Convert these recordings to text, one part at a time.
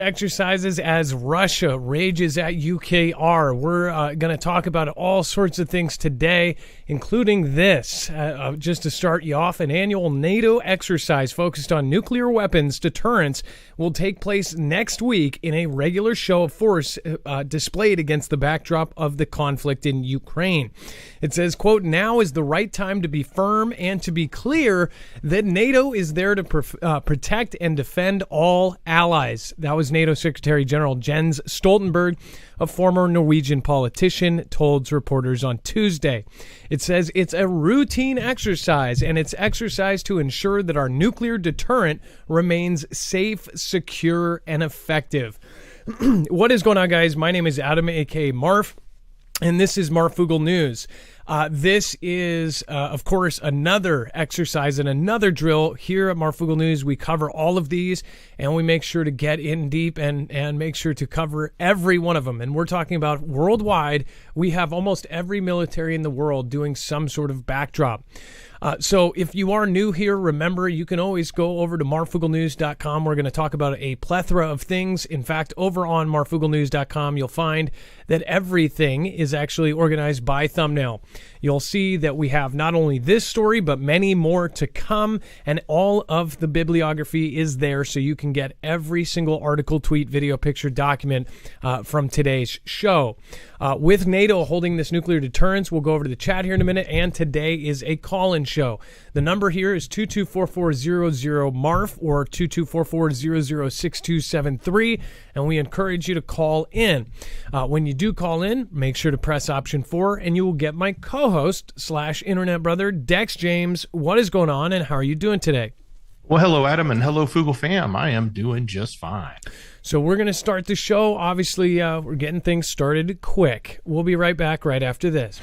Exercises as Russia rages at UKR. We're going to talk about all sorts of things today, including this. Just to start you off, an annual NATO exercise focused on nuclear weapons deterrence will take place next week in a regular show of force displayed against the backdrop of the conflict in Ukraine. It says, quote, "Now is the right time to be firm and to be clear that NATO is there to protect and defend all allies." That was NATO Secretary General Jens Stoltenberg, a former Norwegian politician, told reporters on Tuesday. It says it's a routine exercise, and it's exercise to ensure that our nuclear deterrent remains safe, secure, and effective. What is going on, guys? My name is Adam, aka Marf, and this is Marfoogle News. This is, of course, another exercise and another drill. Here at Marfoogle News, we cover all of these, and we make sure to get in deep and make sure to cover every one of them. And we're talking about worldwide. We have almost every military in the world doing some sort of backdrop. So if you are new here, remember, you can always go over to marfooglenews.com. We're going to talk about a plethora of things. In fact, over on marfooglenews.com, you'll find that everything is actually organized by thumbnail. You'll see that we have not only this story, but many more to come, and all of the bibliography is there, so you can get every single article, tweet, video, picture, document from today's show. With NATO holding this nuclear deterrence, we'll go over to the chat here in a minute, and today is a call-in show. The number here is 2244000MARF or 22440006273, and we encourage you to call in. When you do call in, make sure to press option 4, and you will get my co-host / internet brother, Dex James. What is going on, and how are you doing today? Well, hello, Adam, and hello, Foogle fam. I am doing just fine. So we're going to start the show. Obviously, we're getting things started quick. We'll be right back right after this.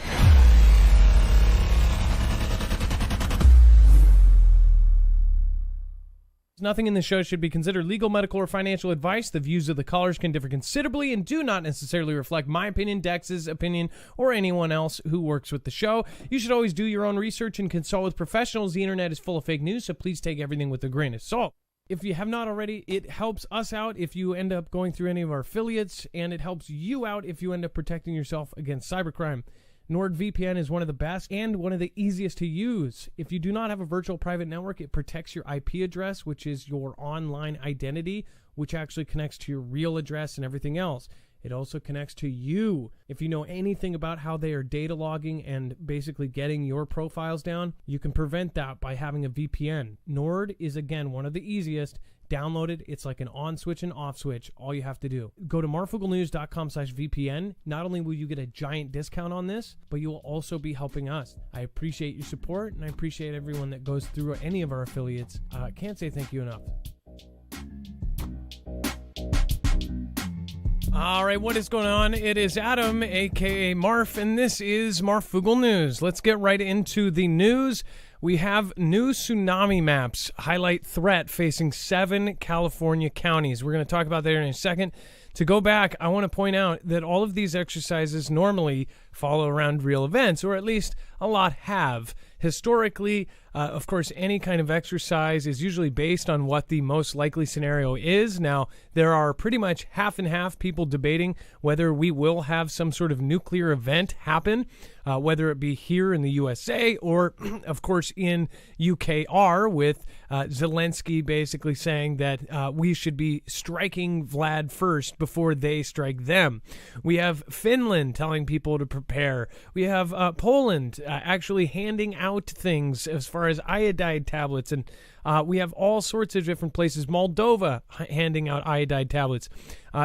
Nothing in the show should be considered legal, medical, or financial advice. The views of the callers can differ considerably and do not necessarily reflect my opinion, Dex's opinion, or anyone else who works with the show. You should always do your own research and consult with professionals. The internet is full of fake news, so please take everything with a grain of salt. If you have not already, it helps us out if you end up going through any of our affiliates, and it helps you out if you end up protecting yourself against cybercrime. NordVPN is one of the best and one of the easiest to use. If you do not have a virtual private network, it protects your IP address, which is your online identity, which actually connects to your real address and everything else. It also connects to you. If you know anything about how they are data logging and basically getting your profiles down, you can prevent that by having a VPN. Nord is, again, one of the easiest. Download it. It's like an on switch and off switch. All you have to do. Go to marfooglenews.com/VPN. Not only will you get a giant discount on this, but you will also be helping us. I appreciate your support, and I appreciate everyone that goes through any of our affiliates. Can't say thank you enough. All right, what is going on? It is Adam, a.k.a. Marf, and this is Marfoogle News. Let's get right into the news. We have new tsunami maps highlight threat facing 7 California counties. We're going to talk about that in a second. To go back, I want to point out that all of these exercises normally follow around real events, or at least a lot have. Historically, of course, any kind of exercise is usually based on what the most likely scenario is. Now, there are pretty much half and half people debating whether we will have some sort of nuclear event happen, whether it be here in the USA or, of course, in UKR, with Zelensky basically saying that we should be striking Vlad first before they strike them. We have Finland telling people to prepare. We have Poland actually handing out things as far as iodide tablets, and we have all sorts of different places. Moldova handing out iodide tablets.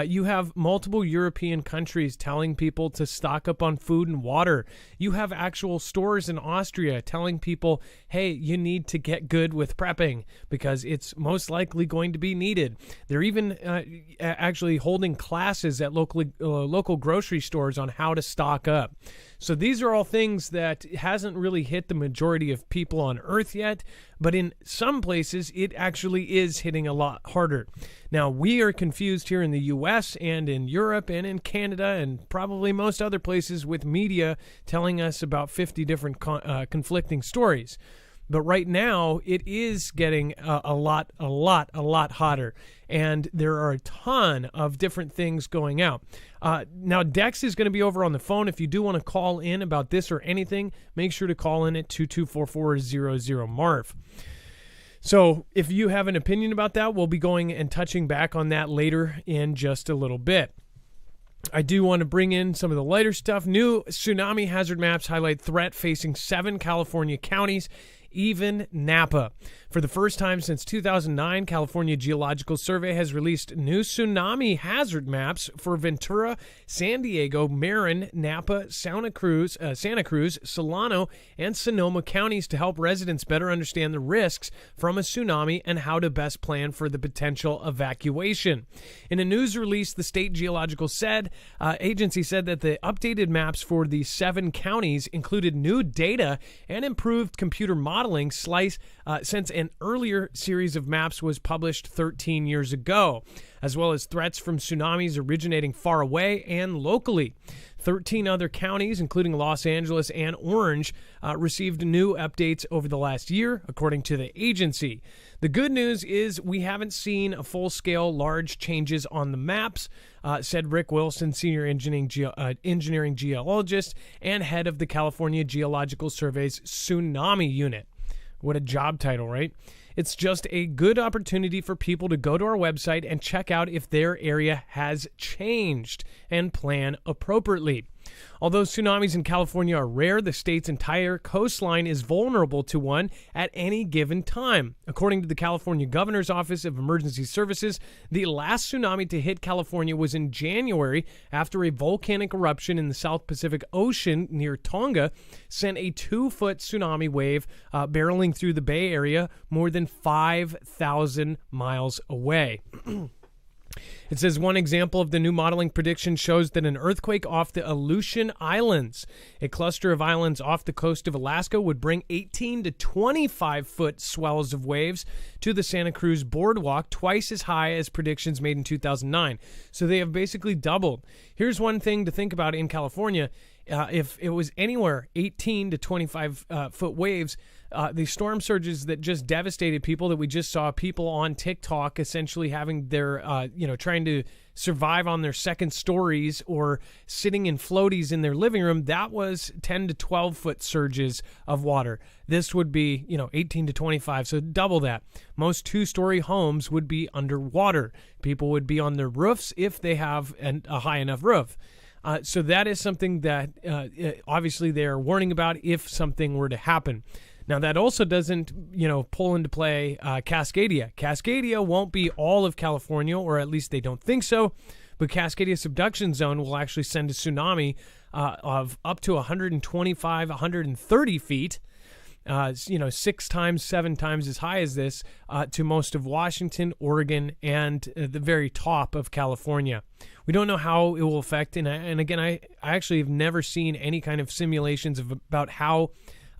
You have multiple European countries telling people to stock up on food and water. You have actual stores in Austria telling people, hey, you need to get good with prepping because it's most likely going to be needed. They're even actually holding classes at local grocery stores on how to stock up. So these are all things that hasn't really hit the majority of people on Earth yet, but in some places it actually is hitting a lot harder. Now, we are confused here in the US and in Europe and in Canada and probably most other places with media telling us about 50 different conflicting stories. But right now, it is getting a lot hotter. And there are a ton of different things going out. Now, Dex is going to be over on the phone. If you do want to call in about this or anything, make sure to call in at 224-400-MARF. So if you have an opinion about that, we'll be going and touching back on that later in just a little bit. I do want to bring in some of the lighter stuff. New tsunami hazard maps highlight threat facing 7 California counties, even Napa. For the first time since 2009, California Geological Survey has released new tsunami hazard maps for Ventura, San Diego, Marin, Napa, Santa Cruz, Solano, and Sonoma counties to help residents better understand the risks from a tsunami and how to best plan for the potential evacuation. In a news release, the state geological agency said that the updated maps for the 7 counties included new data and improved computer modeling since an earlier series of maps was published 13 years ago, as well as threats from tsunamis originating far away and locally. 13 other counties, including Los Angeles and Orange, received new updates over the last year, according to the agency. The good news is we haven't seen a full-scale large changes on the maps, said Rick Wilson, senior engineering geologist and head of the California Geological Survey's Tsunami Unit. What a job title, right? It's just a good opportunity for people to go to our website and check out if their area has changed and plan appropriately. Although tsunamis in California are rare, the state's entire coastline is vulnerable to one at any given time. According to the California Governor's Office of Emergency Services, the last tsunami to hit California was in January after a volcanic eruption in the South Pacific Ocean near Tonga sent a 2-foot tsunami wave barreling through the Bay Area more than 5,000 miles away. It says one example of the new modeling prediction shows that an earthquake off the Aleutian Islands, a cluster of islands off the coast of Alaska, would bring 18 to 25-foot swells of waves to the Santa Cruz boardwalk, twice as high as predictions made in 2009. So they have basically doubled. Here's one thing to think about in California. If it was anywhere 18 to 25-foot waves, the storm surges that just devastated people that we just saw people on TikTok essentially having their, trying to survive on their second stories or sitting in floaties in their living room, that was 10 to 12-foot surges of water. This would be, 18 to 25, so double that. Most 2-story homes would be underwater. People would be on their roofs if they have a high enough roof. So that is something that obviously they're warning about if something were to happen. Now, that also doesn't, pull into play Cascadia. Cascadia won't be all of California, or at least they don't think so. But Cascadia subduction zone will actually send a tsunami of up to 125, 130 feet. 6 times, 7 times as high as this to most of Washington, Oregon, and the very top of California. We don't know how it will affect, and again, I actually have never seen any kind of simulations about how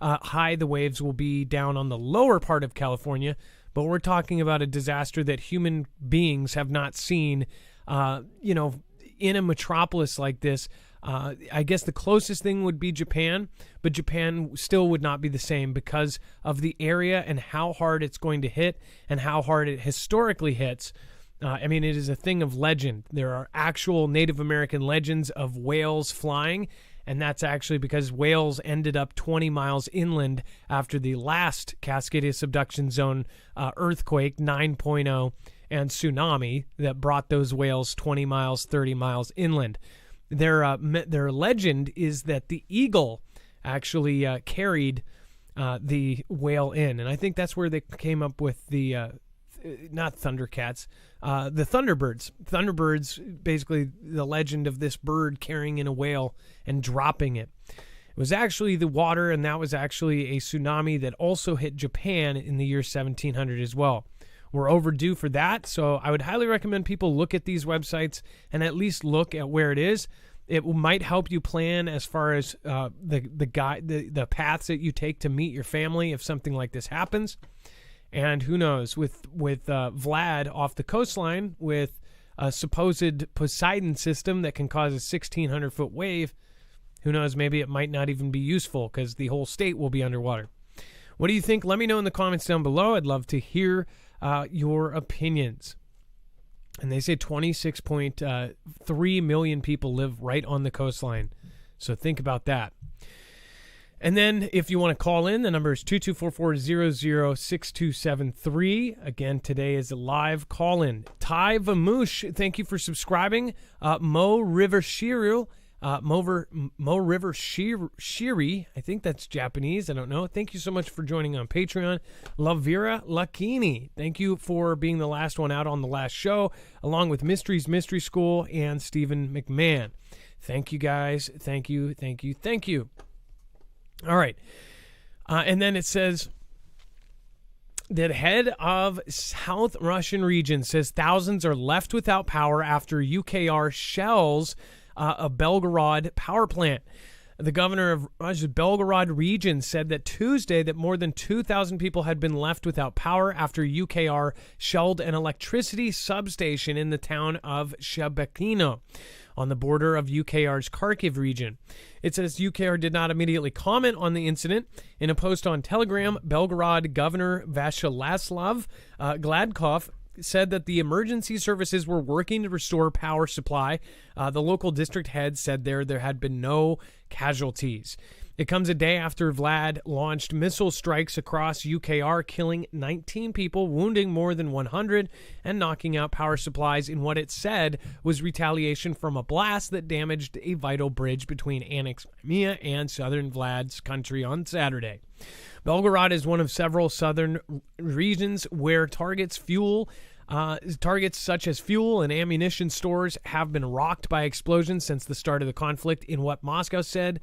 high the waves will be down on the lower part of California, but we're talking about a disaster that human beings have not seen, in a metropolis like this. I guess the closest thing would be Japan, but Japan still would not be the same because of the area and how hard it's going to hit and how hard it historically hits. It is a thing of legend. There are actual Native American legends of whales flying, and that's actually because whales ended up 20 miles inland after the last Cascadia subduction zone earthquake, 9.0, and tsunami that brought those whales 20 miles, 30 miles inland. Their legend is that the eagle actually carried the whale in, and I think that's where they came up with the not Thundercats, the Thunderbirds. Thunderbirds, basically the legend of this bird carrying in a whale and dropping it. It was actually the water, and that was actually a tsunami that also hit Japan in the year 1700 as well. We're overdue for that, so I would highly recommend people look at these websites and at least look at where it is. It might help you plan as far as the paths that you take to meet your family if something like this happens. And who knows, with Vlad off the coastline with a supposed Poseidon system that can cause a 1,600-foot wave, who knows, maybe it might not even be useful because the whole state will be underwater. What do you think? Let me know in the comments down below. I'd love to hear your opinions. And they say 26.3 million people live right on the coastline. So think about that. And then if you want to call in, the number is 2244-006273. Again, today is a live call-in. Ty Vamush, thank you for subscribing. Mo River Shiru, Mo River Shiri, I think that's Japanese, I don't know. Thank you so much for joining on Patreon. Lavira Lakini, thank you for being the last one out on the last show, along with Mysteries Mystery School and Stephen McMahon. Thank you guys. Thank you. All right. And then it says that head of South Russian region says thousands are left without power after UKR shells a Belgorod power plant. The governor of Russia's Belgorod region said that Tuesday that more than 2,000 people had been left without power after UKR shelled an electricity substation in the town of Shebekino on the border of UKR's Kharkiv region. It says UKR did not immediately comment on the incident. In a post on Telegram, Belgorod Governor Vashilaslav Gladkov said that the emergency services were working to restore power supply. The local district head said there had been no casualties. It comes a day after Vlad launched missile strikes across UKR, killing 19 people, wounding more than 100, and knocking out power supplies in what it said was retaliation from a blast that damaged a vital bridge between annexed Crimea and southern Vlad's country on Saturday. Belgorod is one of several southern regions where targets such as fuel and ammunition stores have been rocked by explosions since the start of the conflict in what Moscow said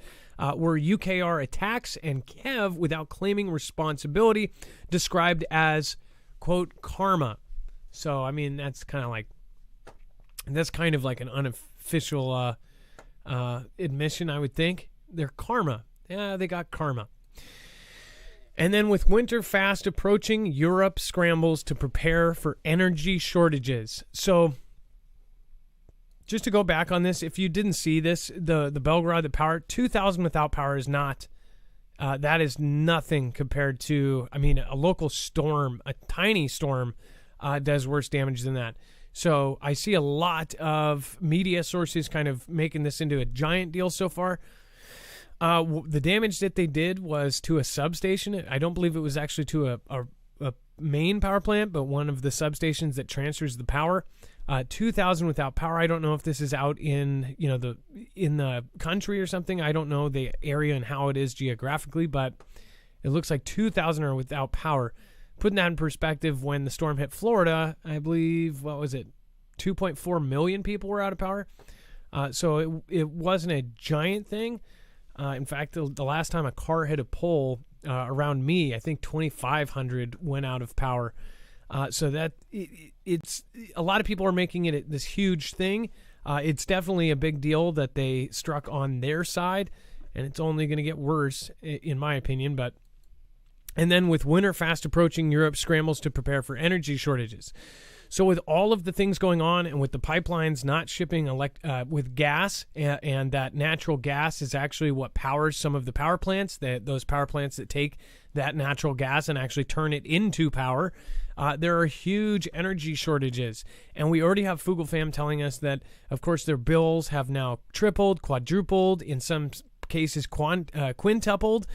were UKR attacks, and Kiev, without claiming responsibility, described as, quote, karma. So, I mean, that's kind of like an unofficial admission, I would think. They're karma. Yeah, they got karma. And then with winter fast approaching, Europe scrambles to prepare for energy shortages. So just to go back on this, if you didn't see this, the Belgorod, the power, 2,000 without power is not, that is nothing compared to, I mean, a local storm, a tiny storm does worse damage than that. So I see a lot of media sources kind of making this into a giant deal so far. The damage that they did was to a substation. I don't believe it was actually to a main power plant, but one of the substations that transfers the power. 2,000 without power. I don't know if this is out in the country or something. I don't know the area and how it is geographically, but it looks like 2,000 are without power. Putting that in perspective, when the storm hit Florida, I believe, what was it? 2.4 million people were out of power. So it wasn't a giant thing. In fact, the last time a car hit a pole around me, I think 2,500 went out of power. So that it's a lot of people are making it this huge thing. It's definitely a big deal that they struck on their side, and it's only going to get worse, in my opinion. And then with winter fast approaching, Europe scrambles to prepare for energy shortages. So with all of the things going on, and with the pipelines not shipping with gas, and that natural gas is actually what powers some of the power plants, those power plants that take that natural gas and actually turn it into power, there are huge energy shortages. And we already have Fugel Fam telling us that, of course, their bills have now tripled, quadrupled, in some cases quintupled,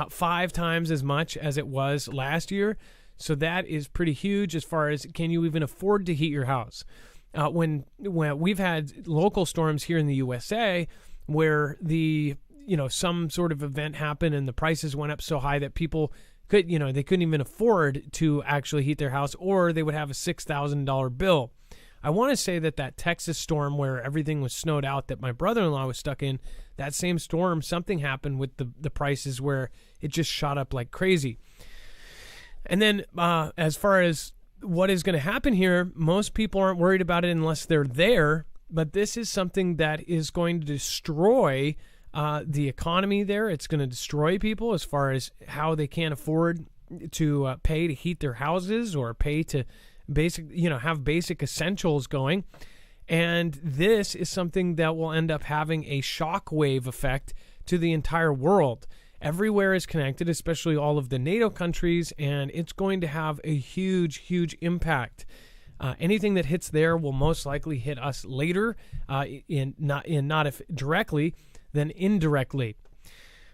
5 times as much as it was last year. So that is pretty huge as far as, can you even afford to heat your house? When we've had local storms here in the USA where some sort of event happened and the prices went up so high that people they couldn't even afford to actually heat their house, or they would have a $6,000 bill. I want to say that Texas storm where everything was snowed out that my brother-in-law was stuck in, that same storm, something happened with the prices where it just shot up like crazy. And then as far as what is going to happen here, most people aren't worried about it unless they're there. But this is something that is going to destroy the economy there. It's going to destroy people as far as how they can't afford to pay to heat their houses or pay to have basic essentials going. And this is something that will end up having a shockwave effect to the entire world. Everywhere is connected, especially all of the NATO countries, and it's going to have a huge, huge impact. Anything that hits there will most likely hit us later, not if directly, then indirectly.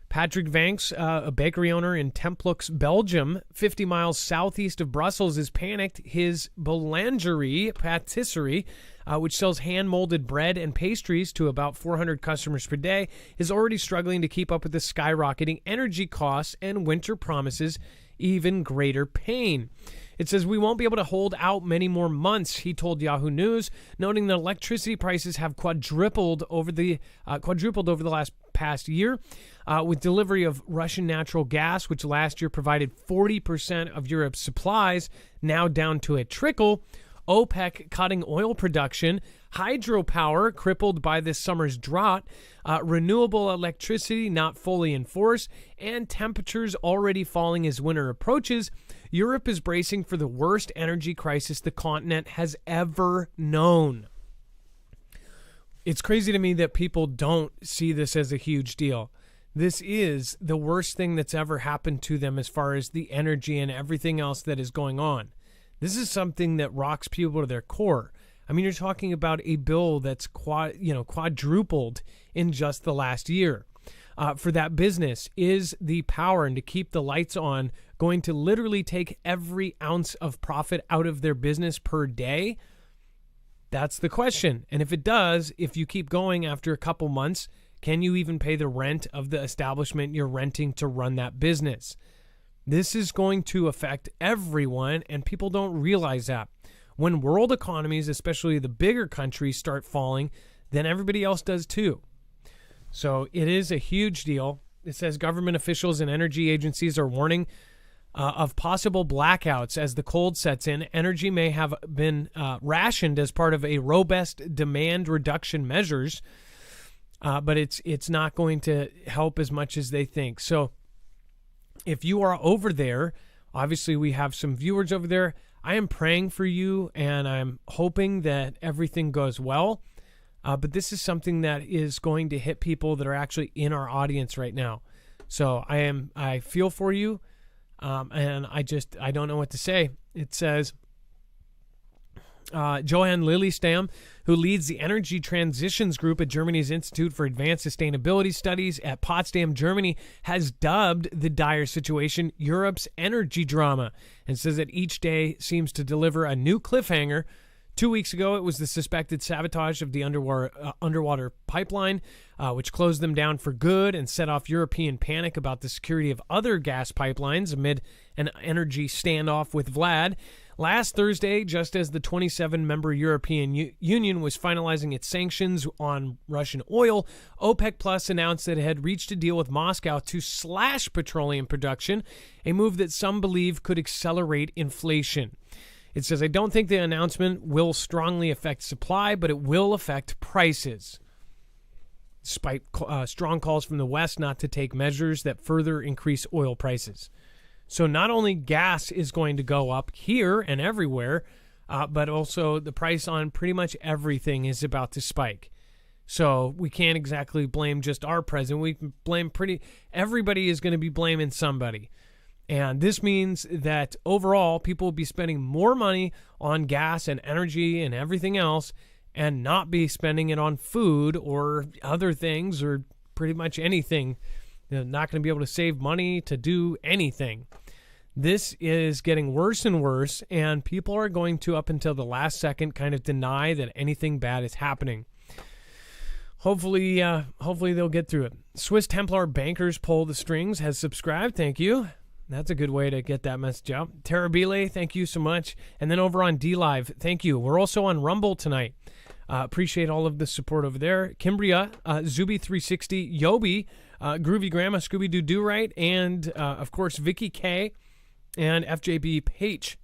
Patrick Vanks, a bakery owner in Templux, Belgium, 50 miles southeast of Brussels, is panicked. His boulangerie patisserie, which sells hand-molded bread and pastries to about 400 customers per day, is already struggling to keep up with the skyrocketing energy costs and winter promises even greater pain. It says, we won't be able to hold out many more months, he told Yahoo News, noting that electricity prices have quadrupled over the past year, with delivery of Russian natural gas, which last year provided 40% of Europe's supplies, now down to a trickle. OPEC cutting oil production, hydropower crippled by this summer's drought, renewable electricity not fully in force, and temperatures already falling as winter approaches. Europe is bracing for the worst energy crisis the continent has ever known. It's crazy to me that people don't see this as a huge deal. This is the worst thing that's ever happened to them as far as the energy and everything else that is going on. This is something that rocks people to their core. I mean, you're talking about a bill that's quadrupled in just the last year. For that business, is the power and to keep the lights on going to literally take every ounce of profit out of their business per day? That's the question. And if it does, if you keep going after a couple months, can you even pay the rent of the establishment you're renting to run that business? This is going to affect everyone, and people don't realize that. When world economies, especially the bigger countries, start falling, then everybody else does too. So it is a huge deal. It says government officials and energy agencies are warning of possible blackouts as the cold sets in. Energy may have been rationed as part of a robust demand reduction measures, but it's not going to help as much as they think. So if you are over there, obviously we have some viewers over there. I am praying for you, and I'm hoping that everything goes well. But this is something that is going to hit people that are actually in our audience right now. So I feel for you, and I don't know what to say. It says, Johann Lillestam, who leads the Energy Transitions Group at Germany's Institute for Advanced Sustainability Studies at Potsdam, Germany, has dubbed the dire situation Europe's energy drama, and says that each day seems to deliver a new cliffhanger. 2 weeks ago, it was the suspected sabotage of the underwater pipeline, which closed them down for good and set off European panic about the security of other gas pipelines amid an energy standoff with Vlad. Last Thursday, just as the 27-member European Union was finalizing its sanctions on Russian oil, OPEC Plus announced that it had reached a deal with Moscow to slash petroleum production, a move that some believe could accelerate inflation. It says, I don't think the announcement will strongly affect supply, but it will affect prices, despite strong calls from the West not to take measures that further increase oil prices. So not only gas is going to go up here and everywhere, but also the price on pretty much everything is about to spike. So we can't exactly blame just our president. We can blame everybody is going to be blaming somebody. And this means that overall, people will be spending more money on gas and energy and everything else and not be spending it on food or other things or pretty much anything. They're not going to be able to save money to do anything. This is getting worse and worse, and people are going to, up until the last second, kind of deny that anything bad is happening. Hopefully they'll get through it. Swiss Templar Bankers Pull the Strings has subscribed. Thank you. That's a good way to get that message out. Terabile, thank you so much. And then over on DLive, thank you. We're also on Rumble tonight. Appreciate all of the support over there. Kimbria, Zuby360, Yobi, Groovy Grandma, Scooby Doo Do Right, and of course Vicky K and FJB Page.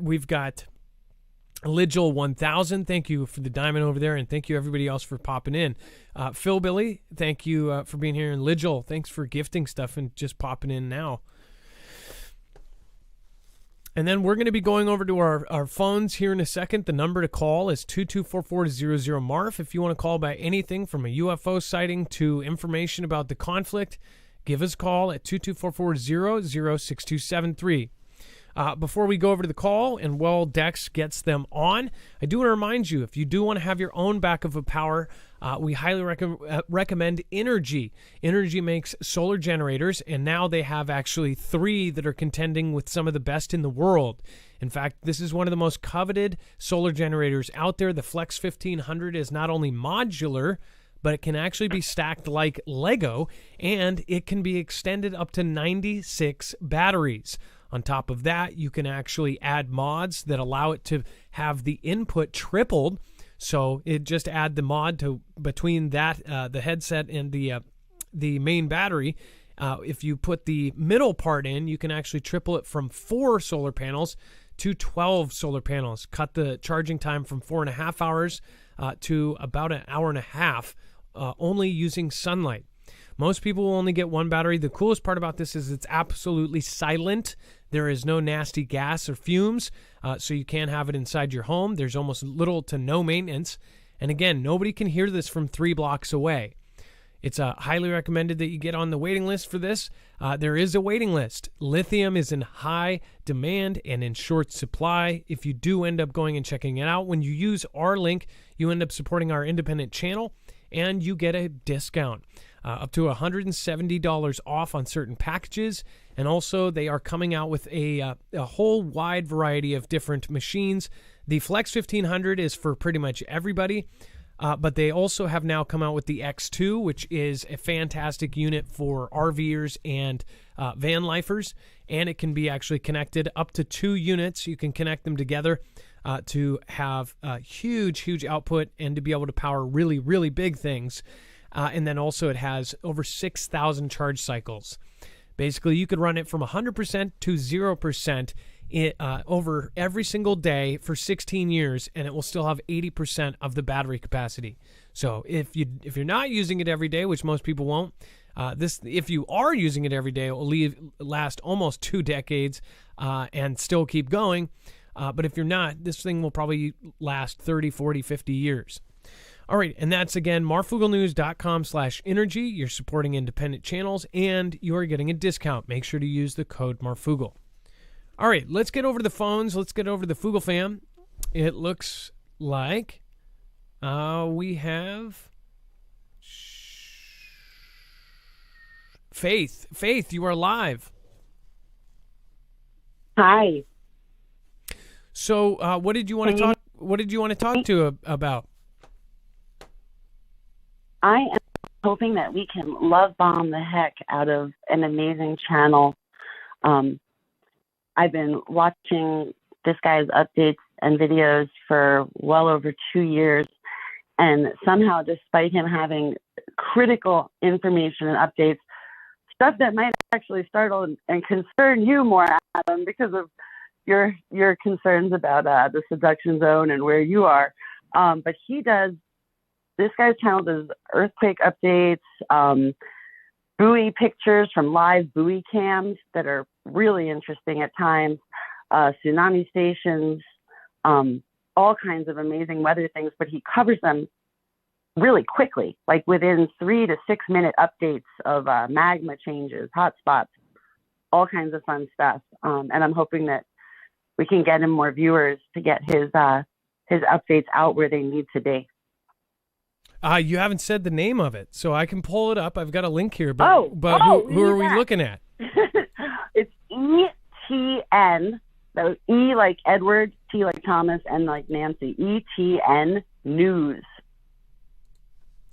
We've got Ligil 1000. Thank you for the diamond over there, and thank you everybody else for popping in. Phil Billy, thank you for being here, and Ligil, thanks for gifting stuff and just popping in now. And then we're going to be going over to our phones here in a second. The number to call is 2244-00-MARF. If you want to call about anything from a UFO sighting to information about the conflict, give us a call at 22440-6273. Before we go over to the call and while Dex gets them on, I do want to remind you, if you do want to have your own backup of power, we highly recommend Energy. Energy makes solar generators, and now they have actually 3 that are contending with some of the best in the world. In fact, this is one of the most coveted solar generators out there. The Flex 1500 is not only modular, but it can actually be stacked like Lego, and it can be extended up to 96 batteries. On top of that, you can actually add mods that allow it to have the input tripled. So it just add the mod to between that the headset and the main battery. If you put the middle part in, you can actually triple it from 4 solar panels to 12 solar panels. Cut the charging time from 4.5 hours to about an hour and a half, only using sunlight. Most people will only get 1 battery. The coolest part about this is it's absolutely silent. There is no nasty gas or fumes, so you can have it inside your home. There's almost little to no maintenance. And again, nobody can hear this from 3 blocks away. It's highly recommended that you get on the waiting list for this. There is a waiting list. Lithium is in high demand and in short supply. If you do end up going and checking it out, when you use our link, you end up supporting our independent channel, and you get a discount. Up to $170 off on certain packages. And also, they are coming out with a whole wide variety of different machines. The Flex 1500 is for pretty much everybody, but they also have now come out with the X2, which is a fantastic unit for RVers and van lifers. And it can be actually connected up to 2 units. You can connect them together to have huge output and to be able to power really, really big things. And then also it has over 6,000 charge cycles. Basically, you could run it from 100% to 0% over every single day for 16 years, and it will still have 80% of the battery capacity. So if you're not using it every day, which most people won't, if you are using it every day, it will last almost 2 decades and still keep going. But if you're not, this thing will probably last 30, 40, 50 years. All right, and that's, again, marfooglenews.com/energy. You're supporting independent channels, and you're getting a discount. Make sure to use the code Marfoogle. All right, let's get over to the phones. Let's get over to the Foogle fam. It looks like we have Faith. Faith, you are live. Hi. So, what did you want to talk? What did you want to talk to about? I am hoping that we can love bomb the heck out of an amazing channel. I've been watching this guy's updates and videos for well over 2 years, and somehow, despite him having critical information and updates, stuff that might actually startle and concern you more, Adam, because of your concerns about the subduction zone and where you are. But this guy's channel does earthquake updates, buoy pictures from live buoy cams that are really interesting at times, tsunami stations, all kinds of amazing weather things, but he covers them really quickly, like within 3 to 6 minute updates of magma changes, hotspots, all kinds of fun stuff. And I'm hoping that we can get him more viewers to get his updates out where they need to be. You haven't said the name of it, so I can pull it up. I've got a link here, but who are we looking at? It's ETN. So E like Edward, T like Thomas, N like Nancy. ETN News.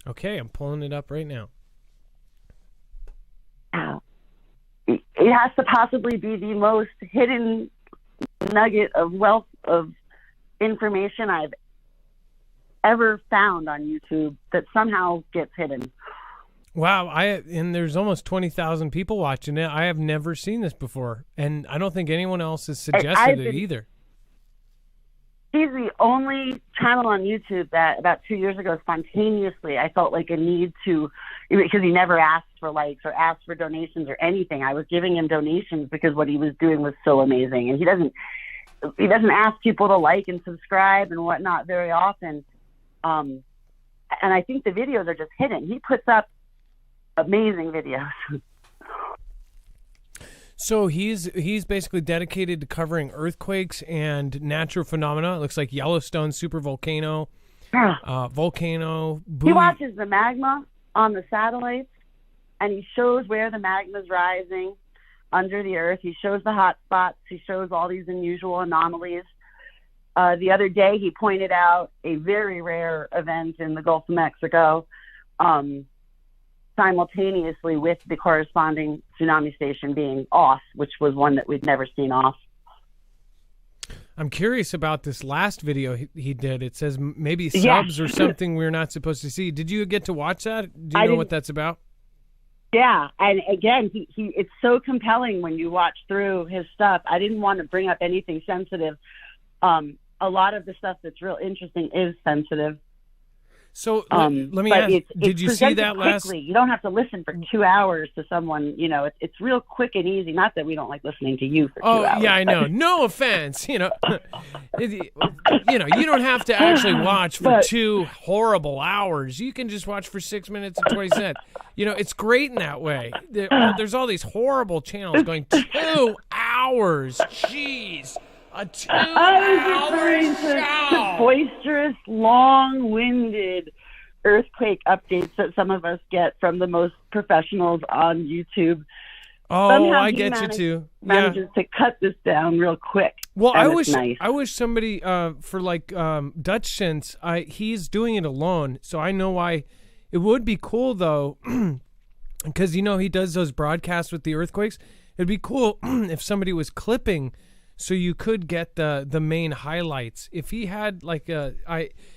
Okay, I'm pulling it up right now. It has to possibly be the most hidden nugget of wealth of information I've ever found on YouTube that somehow gets hidden. Wow, and there's almost 20,000 people watching it. I have never seen this before, and I don't think anyone else has suggested it either. He's the only channel on YouTube that about 2 years ago spontaneously I felt like a need to, because he never asked for likes or asked for donations or anything. I was giving him donations because what he was doing was so amazing, and he doesn't ask people to like and subscribe and whatnot very often. And I think the videos are just hidden. He puts up amazing videos. So he's basically dedicated to covering earthquakes and natural phenomena. It looks like Yellowstone supervolcano, volcano. He watches the magma on the satellites, and he shows where the magma is rising under the earth. He shows the hot spots. He shows all these unusual anomalies. The other day, he pointed out a very rare event in the Gulf of Mexico, simultaneously with the corresponding tsunami station being off, which was one that we'd never seen off. I'm curious about this last video he did. It says maybe subs or something we're not supposed to see. Did you get to watch that? Do you know what that's about? Yeah, and again, he it's so compelling when you watch through his stuff. I didn't want to bring up anything sensitive. A lot of the stuff that's real interesting is sensitive. So let me ask, did you see that last? You don't have to listen for 2 hours to someone, it's real quick and easy. Not that we don't like listening to you for 2 hours. Oh, yeah, I know. No offense. You don't have to actually watch for 2 horrible hours. You can just watch for 6 minutes and 20 seconds. It's great in that way. There's all these horrible channels going 2 hours. Jeez. A 2-hour show. Boisterous, long-winded earthquake updates that some of us get from the most professionals on YouTube. Oh, somehow I get you too. Manages to cut this down real quick. Well, I wish somebody for Dutch Sense. He's doing it alone, so I know why. It would be cool though, because he does those broadcasts with the earthquakes. It'd be cool if somebody was clipping. So you could get the main highlights. If he had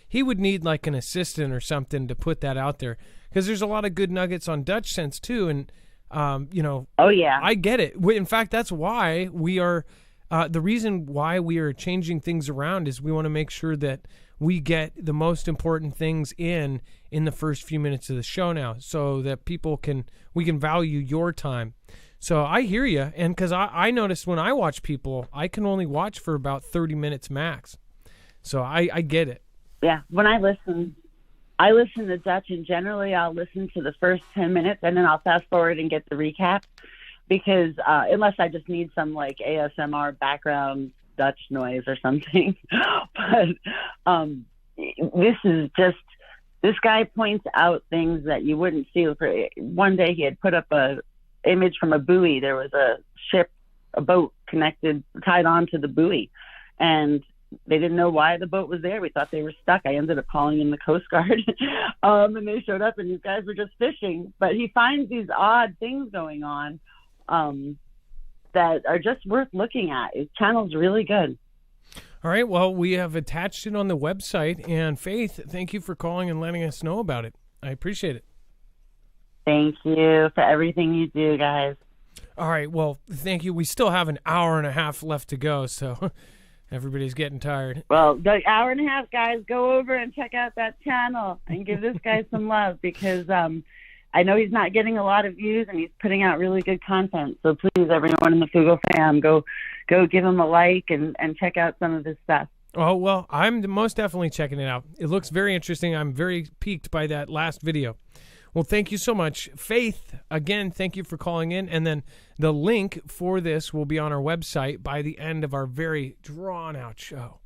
he would need like an assistant or something to put that out there, because there's a lot of good nuggets on Dutch Sense too. And oh yeah, I get it. In fact, that's why we are the reason why we are changing things around is we want to make sure that we get the most important things in the first few minutes of the show now, so that we can value your time. So I hear you, and because I noticed when I watch people, I can only watch for about 30 minutes max. So I get it. Yeah, when I listen to Dutch, and generally I'll listen to the first 10 minutes, and then I'll fast forward and get the recap, because unless I just need some like ASMR background Dutch noise or something. But this guy points out things that you wouldn't see. One day he had put up a image from a buoy. There was a boat tied onto the buoy, and they didn't know why the boat was there. We thought they were stuck. I ended up calling in the Coast Guard, and they showed up, and these guys were just fishing. But he finds these odd things going on that are just worth looking at. His channel's really good. All right, well, we have attached it on the website, and Faith, thank you for calling and letting us know about it. I appreciate it. Thank you for everything you do, guys. All right, well, thank you. We still have an hour and a half left to go, so everybody's getting tired. Well, the hour and a half, guys, go over and check out that channel and give this guy some love, because I know he's not getting a lot of views, and he's putting out really good content. So please, everyone in the Fugo fam, go give him a like and check out some of his stuff. Oh, well, I'm most definitely checking it out. It looks very interesting. I'm very piqued by that last video. Well, thank you so much. Faith, again, thank you for calling in. And then the link for this will be on our website by the end of our very drawn-out show.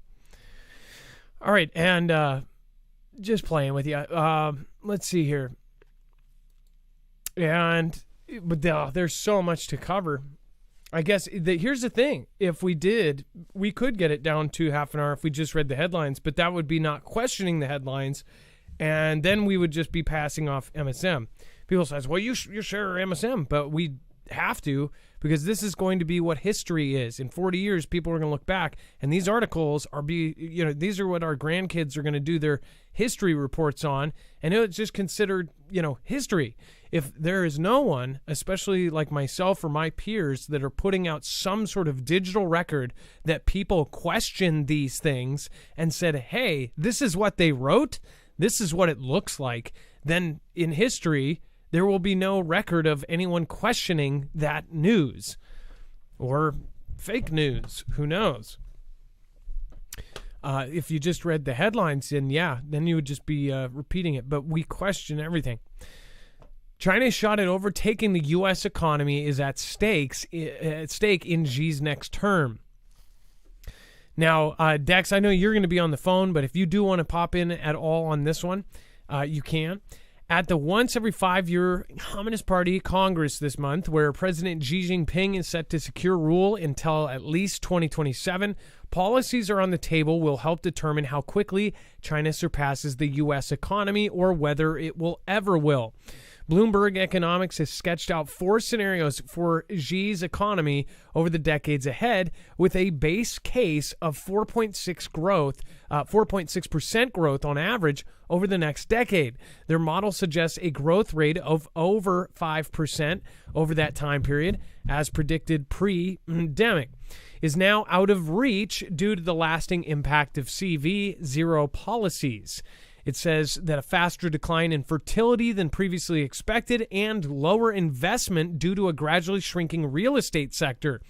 All right, and just playing with you. Let's see here. But there's so much to cover. I guess here's the thing. If we could get it down to half an hour if we just read the headlines, but that would be not questioning the headlines. And then we would just be passing off MSM. People say, well, you share MSM, but we have to, because this is going to be what history is. In 40 years, people are going to look back, and these articles these are what our grandkids are going to do their history reports on, and it's just considered, history. If there is no one, especially like myself or my peers, that are putting out some sort of digital record that people question these things and said, hey, this is what they wrote, this is what it looks like, then in history, there will be no record of anyone questioning that news or fake news. Who knows? If you just read the headlines, then you would just be repeating it. But we question everything. China's shot at overtaking the U.S. economy is at stake in Xi's next term. Now, Dex, I know you're going to be on the phone, but if you do want to pop in at all on this one, you can. At the once every 5-year Communist Party Congress this month, where President Xi Jinping is set to secure rule until at least 2027, policies are on the table will help determine how quickly China surpasses the U.S. economy or whether it will ever will. Bloomberg Economics has sketched out 4 scenarios for Xi's economy over the decades ahead, with a base case of 4.6% growth on average over the next decade. Their model suggests a growth rate of over 5% over that time period, as predicted pre-pandemic, is now out of reach due to the lasting impact of CV zero policies. It says that a faster decline in fertility than previously expected and lower investment due to a gradually shrinking real estate sector,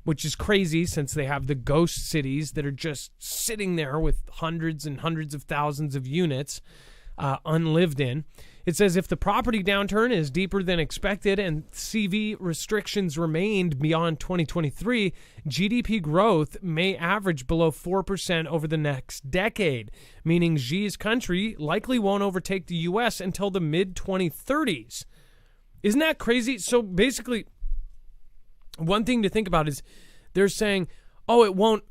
which is crazy since they have the ghost cities that are just sitting there with hundreds and hundreds of thousands of units unlived in. It says if the property downturn is deeper than expected and CV restrictions remained beyond 2023, GDP growth may average below 4% over the next decade, meaning Xi's country likely won't overtake the U.S. until the mid-2030s. Isn't that crazy? So basically, one thing to think about is they're saying, oh, it won't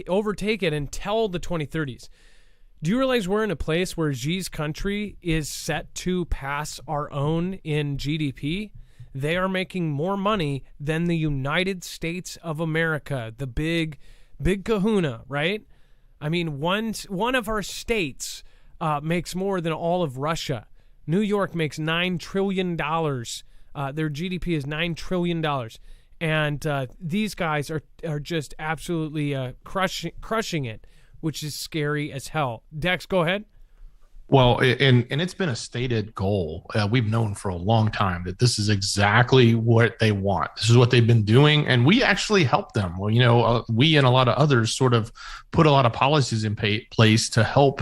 overtake it until the 2030s. Do you realize we're in a place where Xi's country is set to pass our own in GDP? They are making more money than the United States of America, the big kahuna, right? I mean, one of our states makes more than all of Russia. New York makes $9 trillion. Their GDP is $9 trillion. And these guys are just absolutely crushing it, which is scary as hell. Dex, go ahead. Well, and it's been a stated goal. We've known for a long time that this is exactly what they want. This is what they've been doing, and we actually help them. Well, we and a lot of others sort of put a lot of policies in place to help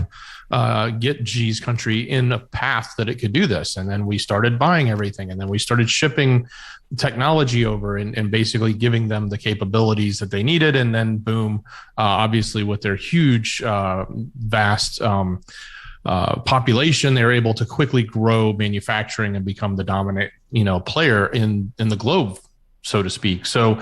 get Xi's country in a path that it could do this. And then we started buying everything, and then we started shipping technology over and basically giving them the capabilities that they needed. And then boom, obviously with their huge, vast population, they're able to quickly grow manufacturing and become the dominant, player in the globe, so to speak. So,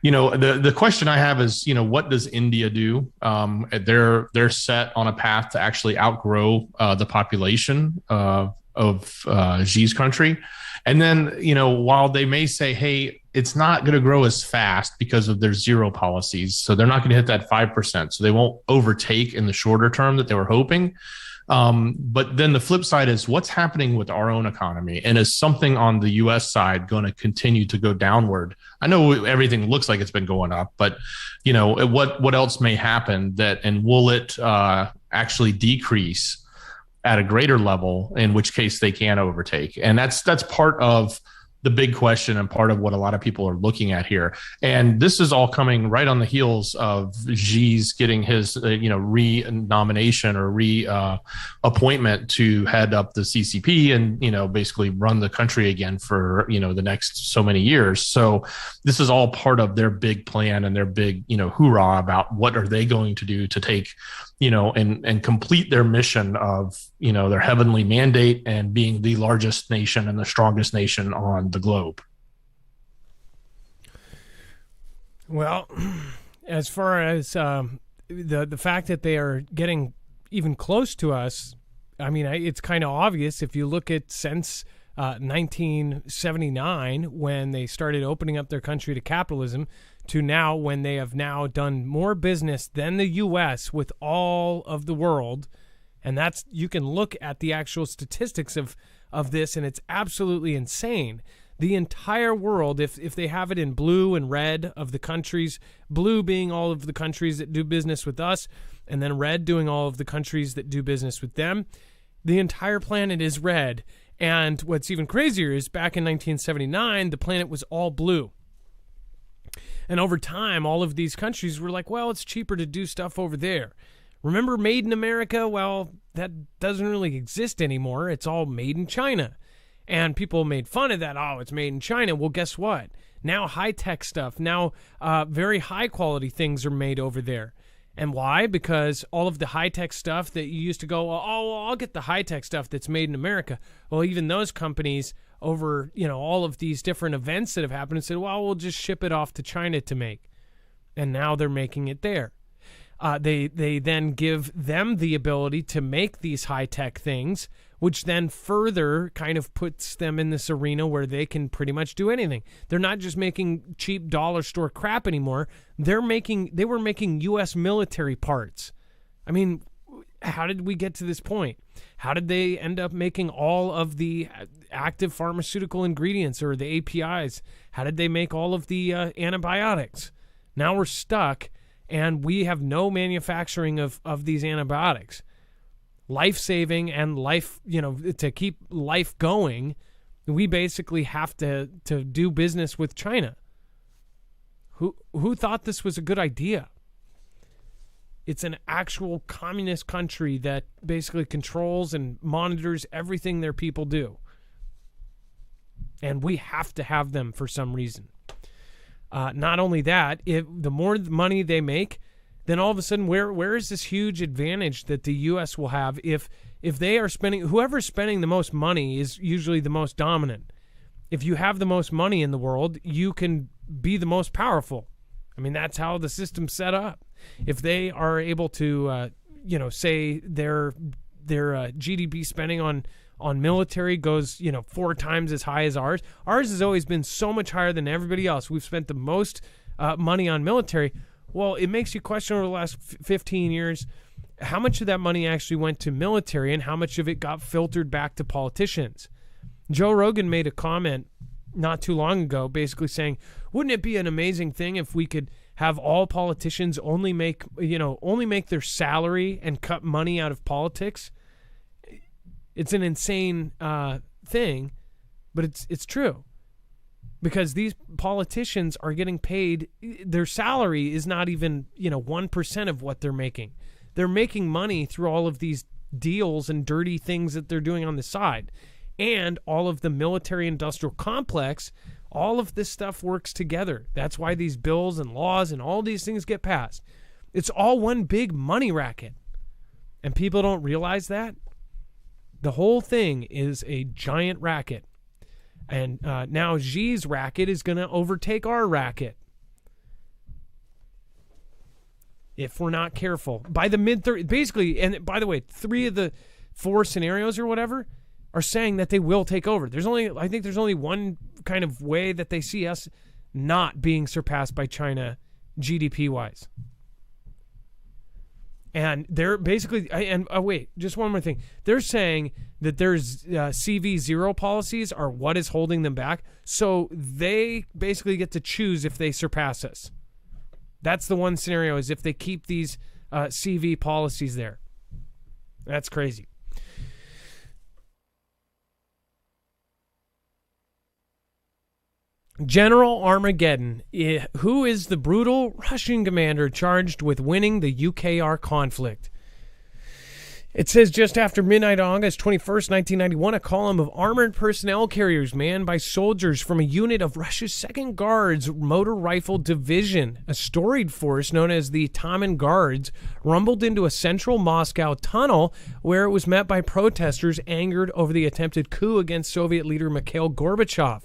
the question I have is, what does India do? They're set on a path to actually outgrow the population of Xi's country. And then, while they may say, hey, it's not going to grow as fast because of their zero policies, so they're not going to hit that 5%. So they won't overtake in the shorter term that they were hoping. But then the flip side is what's happening with our own economy, and is something on the U.S. side going to continue to go downward? I know everything looks like it's been going up, but what else may happen and will it actually decrease at a greater level, in which case they can overtake? And that's part of the big question and part of what a lot of people are looking at here. And this is all coming right on the heels of Xi's getting his, re-nomination or appointment to head up the CCP and, basically run the country again for, the next so many years. So this is all part of their big plan and their big, hoorah about what are they going to do to take, and complete their mission of, their heavenly mandate and being the largest nation and the strongest nation on the globe. Well, as far as the fact that they are getting even close to us, I mean, it's kind of obvious if you look at since 1979, when they started opening up their country to capitalism, to now when they have now done more business than the U.S. with all of the world. And that's, you can look at the actual statistics of this, and it's absolutely insane. The entire world, if they have it in blue and red of the countries, blue being all of the countries that do business with us, and then red doing all of the countries that do business with them, the entire planet is red. And what's even crazier is back in 1979, the planet was all blue. And over time, all of these countries were like, well, it's cheaper to do stuff over there. Remember Made in America? Well, that doesn't really exist anymore. It's all made in China. And people made fun of that. Oh, it's made in China. Well, guess what? Now high-tech stuff, now very high-quality things are made over there. And why? Because all of the high-tech stuff that you used to go, oh, I'll get the high-tech stuff that's made in America. Well, even those companies over, all of these different events that have happened said, well, we'll just ship it off to China to make. And now they're making it there. They then give them the ability to make these high-tech things, which then further kind of puts them in this arena where they can pretty much do anything. They're not just making cheap dollar store crap anymore. They were making U.S. military parts. I mean, how did we get to this point? How did they end up making all of the active pharmaceutical ingredients or the APIs? How did they make all of the antibiotics? Now we're stuck, and we have no manufacturing of these antibiotics. Life-saving and life, to keep life going, we basically have to do business with China. Who thought this was a good idea? It's an actual communist country that basically controls and monitors everything their people do. And we have to have them for some reason. Not only that, the more money they make, then all of a sudden, where is this huge advantage that the U.S. will have if they are spending? Whoever's spending the most money is usually the most dominant. If you have the most money in the world, you can be the most powerful. I mean, that's how the system's set up. If they are able to, say their GDP spending on military goes, 4 times as high as ours. Ours has always been so much higher than everybody else. We've spent the most money on military. Well, it makes you question over the last 15 years, how much of that money actually went to military and how much of it got filtered back to politicians. Joe Rogan made a comment not too long ago basically saying, wouldn't it be an amazing thing if we could have all politicians only make their salary and cut money out of politics? It's an insane thing, but it's true. Because these politicians are getting paid, their salary is not even, 1% of what they're making. They're making money through all of these deals and dirty things that they're doing on the side. And all of the military-industrial complex, all of this stuff works together. That's why these bills and laws and all these things get passed. It's all one big money racket. And people don't realize that. The whole thing is a giant racket. And now Xi's racket is going to overtake our racket. If we're not careful. By the mid-30s, basically, and by the way, 3 of the 4 scenarios or whatever are saying that they will take over. I think there's only one kind of way that they see us not being surpassed by China GDP-wise. And they're basically, wait, just one more thing. They're saying that there's CV0 policies are what is holding them back. So they basically get to choose if they surpass us. That's the one scenario, is if they keep these CV policies there. That's crazy. General Armageddon. Who is the brutal Russian commander charged with winning the UKR conflict? It says just after midnight on August 21st, 1991, a column of armored personnel carriers manned by soldiers from a unit of Russia's 2nd Guards Motor Rifle Division, a storied force known as the Taman Guards, rumbled into a central Moscow tunnel where it was met by protesters angered over the attempted coup against Soviet leader Mikhail Gorbachev.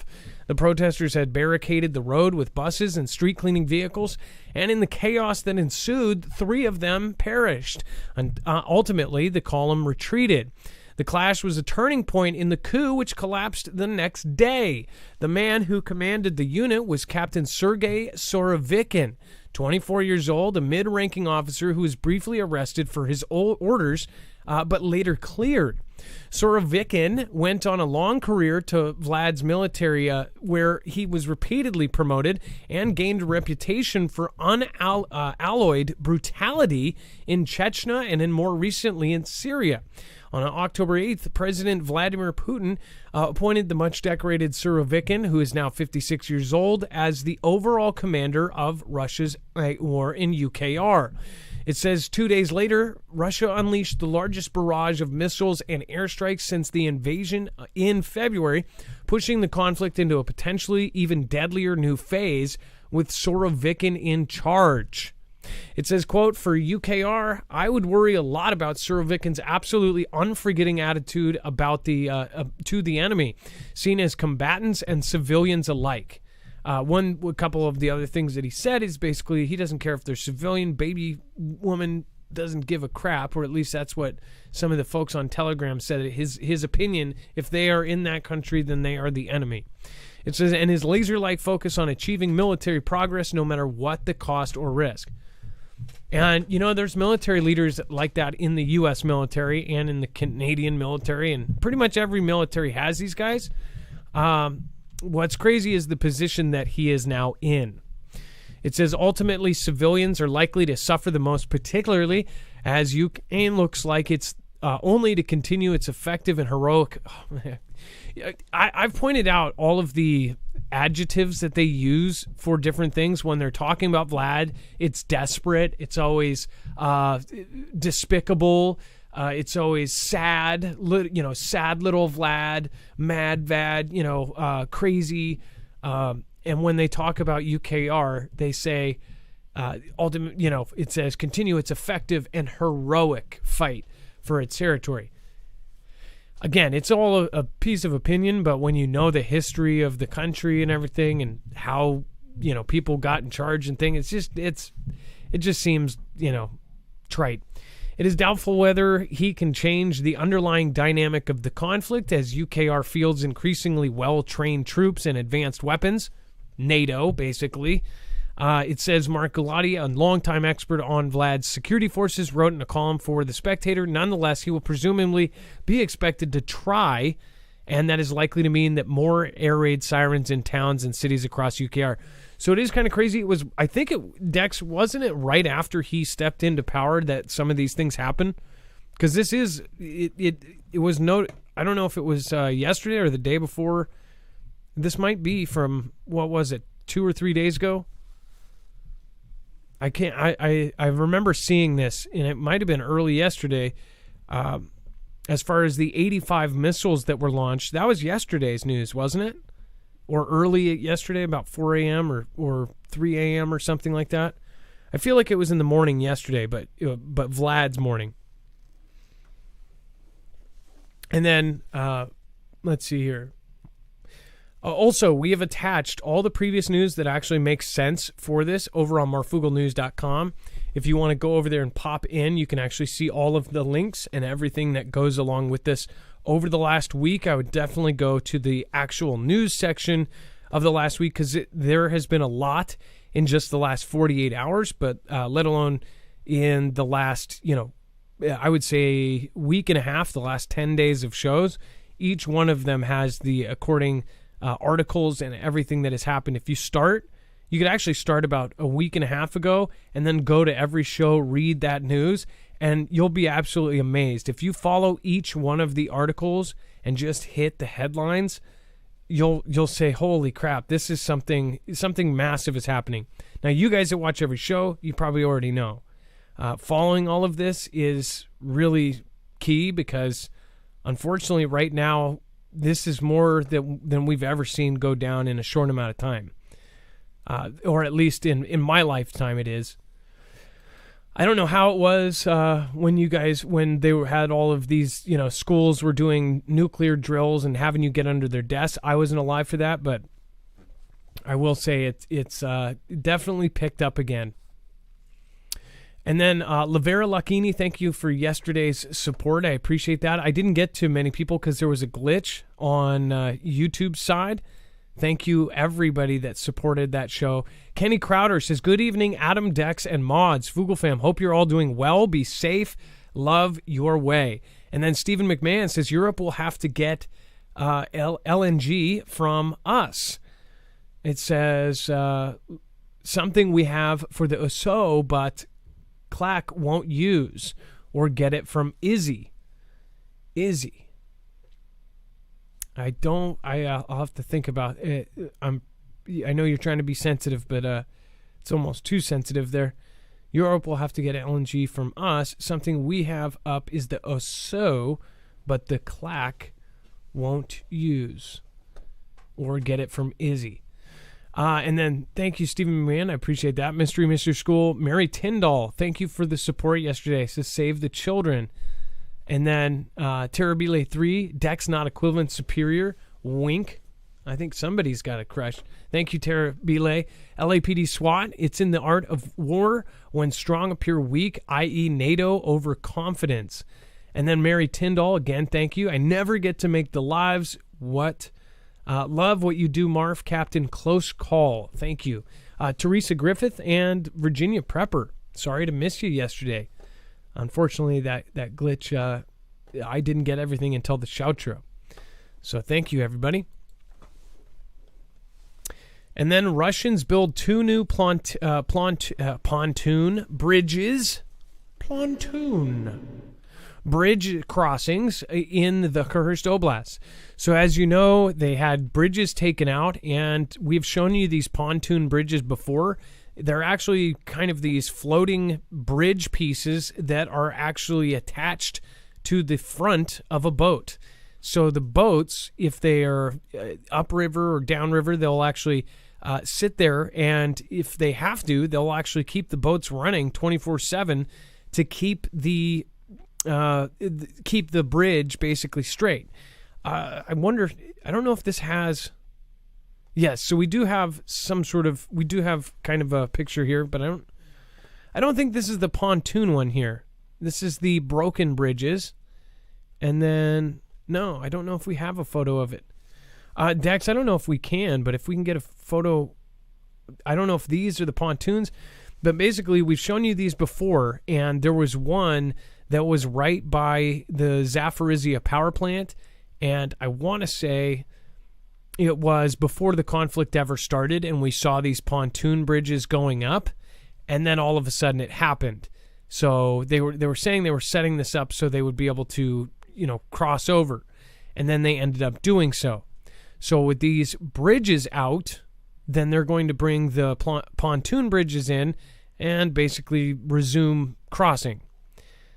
The protesters had barricaded the road with buses and street cleaning vehicles, and in the chaos that ensued, 3 of them perished. And ultimately, the column retreated. The clash was a turning point in the coup, which collapsed the next day. The man who commanded the unit was Captain Sergei Surovikin, 24 years old, a mid-ranking officer who was briefly arrested for his orders, but later cleared. Surovikin went on a long career to Vlad's military, where he was repeatedly promoted and gained a reputation for unalloyed brutality in Chechnya and then more recently in Syria. On October 8th, President Vladimir Putin appointed the much-decorated Surovikin, who is now 56 years old, as the overall commander of Russia's war in UKR. It says 2 days later, Russia unleashed the largest barrage of missiles and airstrikes since the invasion in February, pushing the conflict into a potentially even deadlier new phase with Surovikin in charge. It says, quote, for UKR, I would worry a lot about Surovikin's absolutely unforgiving attitude about to the enemy, seen as combatants and civilians alike. A couple of the other things that he said is basically he doesn't care if they're civilian. Baby woman doesn't give a crap, or at least that's what some of the folks on Telegram said. His opinion, if they are in that country, then they are the enemy. It says, and his laser-like focus on achieving military progress no matter what the cost or risk. And, there's military leaders like that in the U.S. military and in the Canadian military, and pretty much every military has these guys. What's crazy is the position that he is now in. It says, ultimately, civilians are likely to suffer the most, particularly as Ukraine looks like it's only to continue its effective and heroic... I've pointed out all of the adjectives that they use for different things when they're talking about Vlad. It's desperate. It's always despicable. It's always sad, sad little Vlad, mad Vad, crazy. And when they talk about UKR, they say, it says continue its effective and heroic fight for its territory. Again, it's all a piece of opinion, but when you know the history of the country and everything and how, people got in charge and things, it just seems, trite. It is doubtful whether he can change the underlying dynamic of the conflict as UKR fields increasingly well-trained troops and advanced weapons. NATO, basically. It says Mark Galati, a longtime expert on Vlad's security forces, wrote in a column for The Spectator. Nonetheless, he will presumably be expected to try, and that is likely to mean that more air raid sirens in towns and cities across UKR. So it is kind of crazy. It was, Dex, wasn't it right after he stepped into power that some of these things happened? Because this is, it was I don't know if it was yesterday or the day before. This might be from, 2 or 3 days ago? I remember seeing this, and it might have been early yesterday. As far as the 85 missiles that were launched, that was yesterday's news, wasn't it? Or early yesterday, about 4 a.m. or 3 a.m. or something like that. I feel like it was in the morning yesterday, but Vlad's morning. And then, let's see here. Also, we have attached all the previous news that actually makes sense for this over on marfooglenews.com. If you want to go over there and pop in, you can actually see all of the links and everything that goes along with this. Over the last week, I would definitely go to the actual news section of the last week because there has been a lot in just the last 48 hours, but let alone in the last, I would say week and a half, the last 10 days of shows. Each one of them has the according articles and everything that has happened. If you could actually start about a week and a half ago and then go to every show, read that news, and you'll be absolutely amazed. If you follow each one of the articles and just hit the headlines, you'll say, holy crap, this is something massive is happening. Now, you guys that watch every show, you probably already know. Following all of this is really key because, unfortunately, right now, this is more than we've ever seen go down in a short amount of time. Or at least in my lifetime it is. I don't know how it was when they had all of these, schools were doing nuclear drills and having you get under their desks. I wasn't alive for that, but I will say it's definitely picked up again. And then Lavera Lucchini, thank you for yesterday's support. I appreciate that. I didn't get to many people because there was a glitch on YouTube's side. Thank you, everybody that supported that show. Kenny Crowder says, good evening, Adam, Dex, and Mods. Foogle fam, hope you're all doing well. Be safe. Love your way. And then Stephen McMahon says, Europe will have to get LNG from us. It says, something we have for the USO, but Clack won't use or get it from Izzy. I'll have to think about it. I know you're trying to be sensitive, but it's almost too sensitive there. Europe will have to get LNG from us. Something we have up is the OSO, but the CLAC won't use or get it from Izzy. And then thank you, Stephen Mann. I appreciate that. Mystery Mr. School. Mary Tyndall, thank you for the support yesterday. It says save the children. And then Terabile 3, Dex not equivalent superior. Wink. I think somebody's got a crush. Thank you, Terabile. LAPD SWAT, it's in the art of war when strong appear weak, i.e. NATO overconfidence. And then Mary Tyndall, again, thank you. I never get to make the lives. Love what you do, Marf. Captain Close Call. Thank you. Teresa Griffith and Virginia Prepper. Sorry to miss you yesterday. Unfortunately, that glitch, I didn't get everything until the outro. So thank you, everybody. And then Russians build 2 new pontoon bridges. Pontoon. Bridge crossings in the Kherson Oblast. So as you know, they had bridges taken out, and we've shown you these pontoon bridges before. They're actually kind of these floating bridge pieces that are actually attached to the front of a boat. So the boats, if they are upriver or downriver, they'll actually sit there, and if they have to, they'll actually keep the boats running 24/7 to keep the bridge basically straight. I wonder, I don't know if this has, yes, so we do have kind of a picture here, but I don't think this is the pontoon one here. This is the broken bridges. And then, no, I don't know if we have a photo of it. Dex, I don't know if we can, but if we can get a photo, I don't know if these are the pontoons, but basically we've shown you these before, and there was one that was right by the Zaporizhzhia power plant, and I want to say it was before the conflict ever started, and we saw these pontoon bridges going up, and then all of a sudden it happened. So they were saying they were setting this up so they would be able to, cross over, and then they ended up doing so. So with these bridges out, then they're going to bring the pontoon bridges in and basically resume crossing.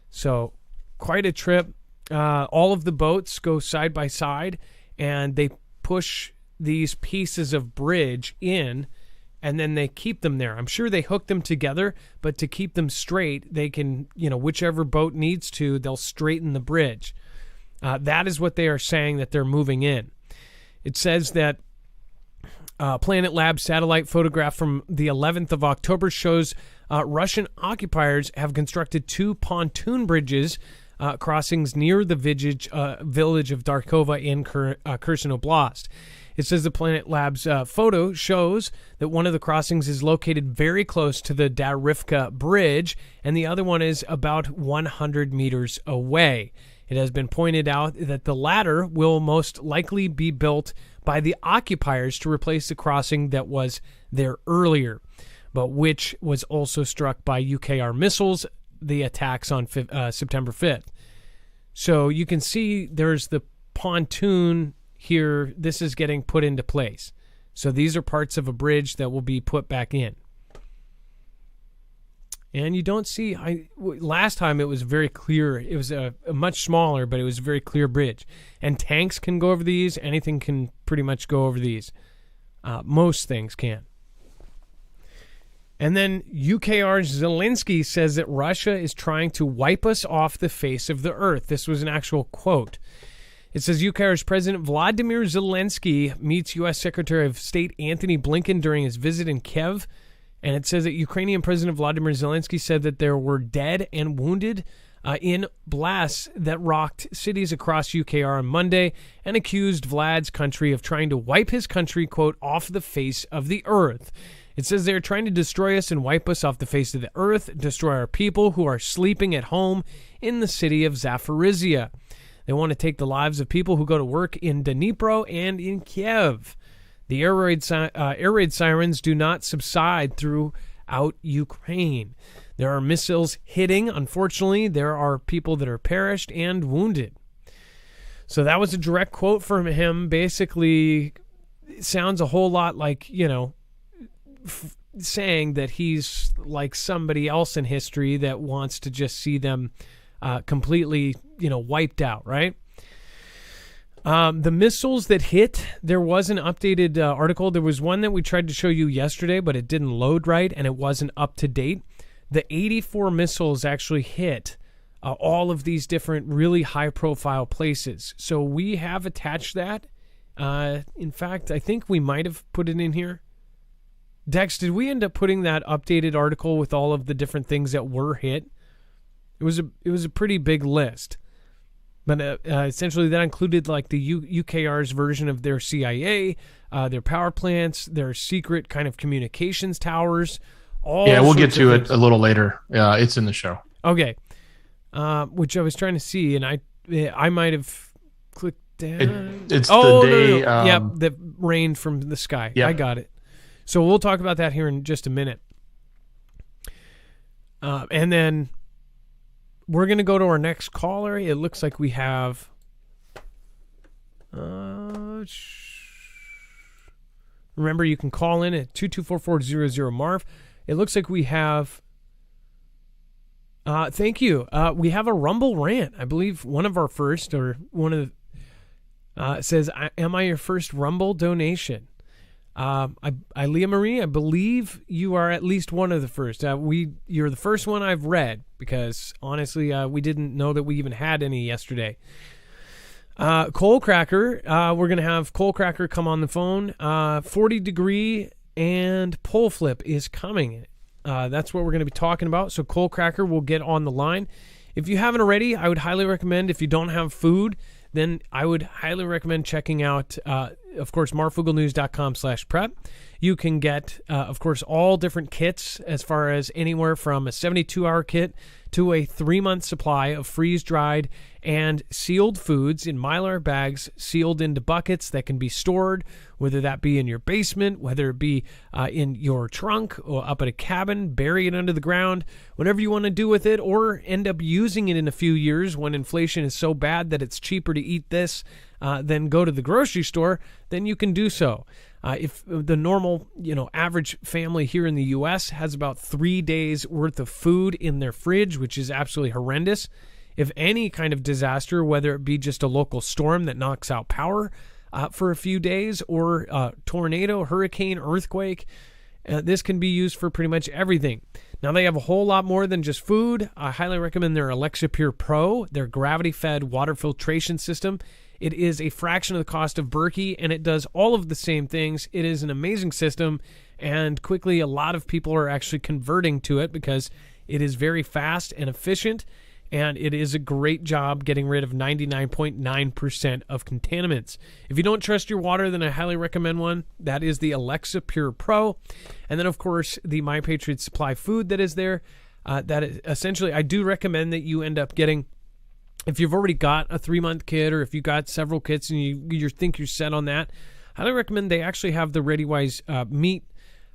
So quite a trip. All of the boats go side by side, and they push these pieces of bridge in, and then they keep them there. I'm sure they hook them together, but to keep them straight, they can, whichever boat needs to, they'll straighten the bridge. That is what they are saying that they're moving in. It says that Planet Labs satellite photograph from the 11th of October shows Russian occupiers have constructed 2 pontoon bridges crossings near the village of Darkova in Kherson Oblast. It says the Planet Labs photo shows that one of the crossings is located very close to the Darivka Bridge, and the other one is about 100 meters away. It has been pointed out that the latter will most likely be built by the occupiers to replace the crossing that was there earlier, but which was also struck by UKR missiles, the attacks on September 5th. So you can see there's the pontoon here. This is getting put into place. So these are parts of a bridge that will be put back in. And you don't see, last time it was very clear. It was a much smaller, but it was a very clear bridge. And tanks can go over these. Anything can pretty much go over these. Most things can. And then UKR Zelensky says that Russia is trying to wipe us off the face of the earth. This was an actual quote. It says UKR's President Vladimir Zelensky meets U.S. Secretary of State Antony Blinken during his visit in Kiev. And it says that Ukrainian President Vladimir Zelensky said that there were dead and wounded in blasts that rocked cities across UKR on Monday, and accused Vlad's country of trying to wipe his country, quote, off the face of the earth. It says they're trying to destroy us and wipe us off the face of the earth, destroy our people who are sleeping at home in the city of Zaporizhzhia. They want to take the lives of people who go to work in Dnipro and in Kiev. The air raid sirens do not subside throughout Ukraine. There are missiles hitting. Unfortunately, there are people that are perished and wounded. So that was a direct quote from him. Basically, it sounds a whole lot like, saying that he's like somebody else in history that wants to just see them completely, wiped out, right? The missiles that hit, there was an updated article. There was one that we tried to show you yesterday, but it didn't load right, and it wasn't up to date. The 84 missiles actually hit all of these different really high-profile places. So we have attached that. In fact, I think we might have put it in here. Dex, did we end up putting that updated article with all of the different things that were hit? It was a pretty big list. But essentially that included like the UKR's version of their CIA, their power plants, their secret kind of communications towers. We'll get to it a little later. It's in the show. Okay. Which I was trying to see, and I might have clicked down. It's the day. No. Yep, that rained from the sky. Yep. I got it. So we'll talk about that here in just a minute. And then we're going to go to our next caller. It looks like we have... remember, you can call in at 224-400-MARV. It looks like we have... thank you. We have a Rumble rant. I believe one of our first, or one of the... says, am I your first Rumble donation? Leah Marie, I believe you are at least one of the first. You're the first one I've read, because honestly, we didn't know that we even had any yesterday. Coal Cracker, we're going to have Coal Cracker come on the phone. 40 degree and pole flip is coming. That's what we're going to be talking about. So Coal Cracker will get on the line. If you haven't already, I would highly recommend, if you don't have food, then I would highly recommend checking out, of course, marfooglenews.com/prep. You can get, of course, all different kits, as far as anywhere from a 72-hour kit to a 3-month supply of freeze-dried and sealed foods in Mylar bags, sealed into buckets that can be stored, whether that be in your basement, whether it be in your trunk or up at a cabin, bury it under the ground, whatever you want to do with it, or end up using it in a few years when inflation is so bad that it's cheaper to eat this than go to the grocery store, then you can do so. If the normal, average family here in the U.S. has about 3 days worth of food in their fridge, which is absolutely horrendous. If any kind of disaster, whether it be just a local storm that knocks out power for a few days, or tornado, hurricane, earthquake, this can be used for pretty much everything. Now, they have a whole lot more than just food. I highly recommend their Alexa Pure Pro, their gravity-fed water filtration system. It is a fraction of the cost of Berkey, and it does all of the same things. It is an amazing system, and quickly a lot of people are actually converting to it because it is very fast and efficient, and it is a great job getting rid of 99.9% of contaminants. If you don't trust your water, then I highly recommend one. That is the Alexa Pure Pro. And then, of course, the My Patriot Supply food that is there. That is, essentially, I do recommend that you end up getting, if you've already got a 3-month kit, or if you got several kits and you think you're set on that, I highly recommend they actually have the ReadyWise meat,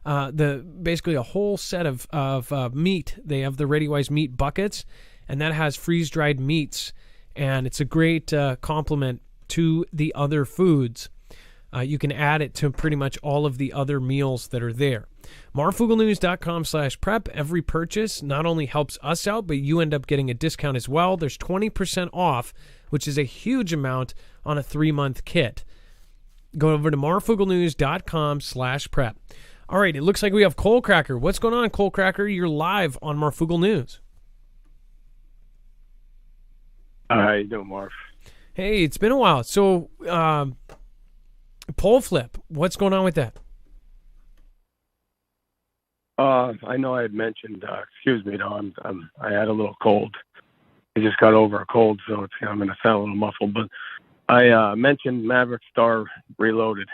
basically a whole set of meat. They have the ReadyWise meat buckets, and that has freeze-dried meats, and it's a great complement to the other foods. You can add it to pretty much all of the other meals that are there. marfooglenews.com/prep. Every purchase not only helps us out, but you end up getting a discount as well. There's 20% off, which is a huge amount on a 3-month kit. Go over to marfooglenews.com/prep. All right, it looks like we have Coal Cracker. What's going on, Coal Cracker? You're live on Marfoogle News. How you doing, Marv? Hey, it's been a while. So, pole flip, what's going on with that? I know I had mentioned, excuse me, though, I had a little cold. I just got over a cold, so I'm going to sound a little muffled. But I mentioned Maverick Star Reloaded.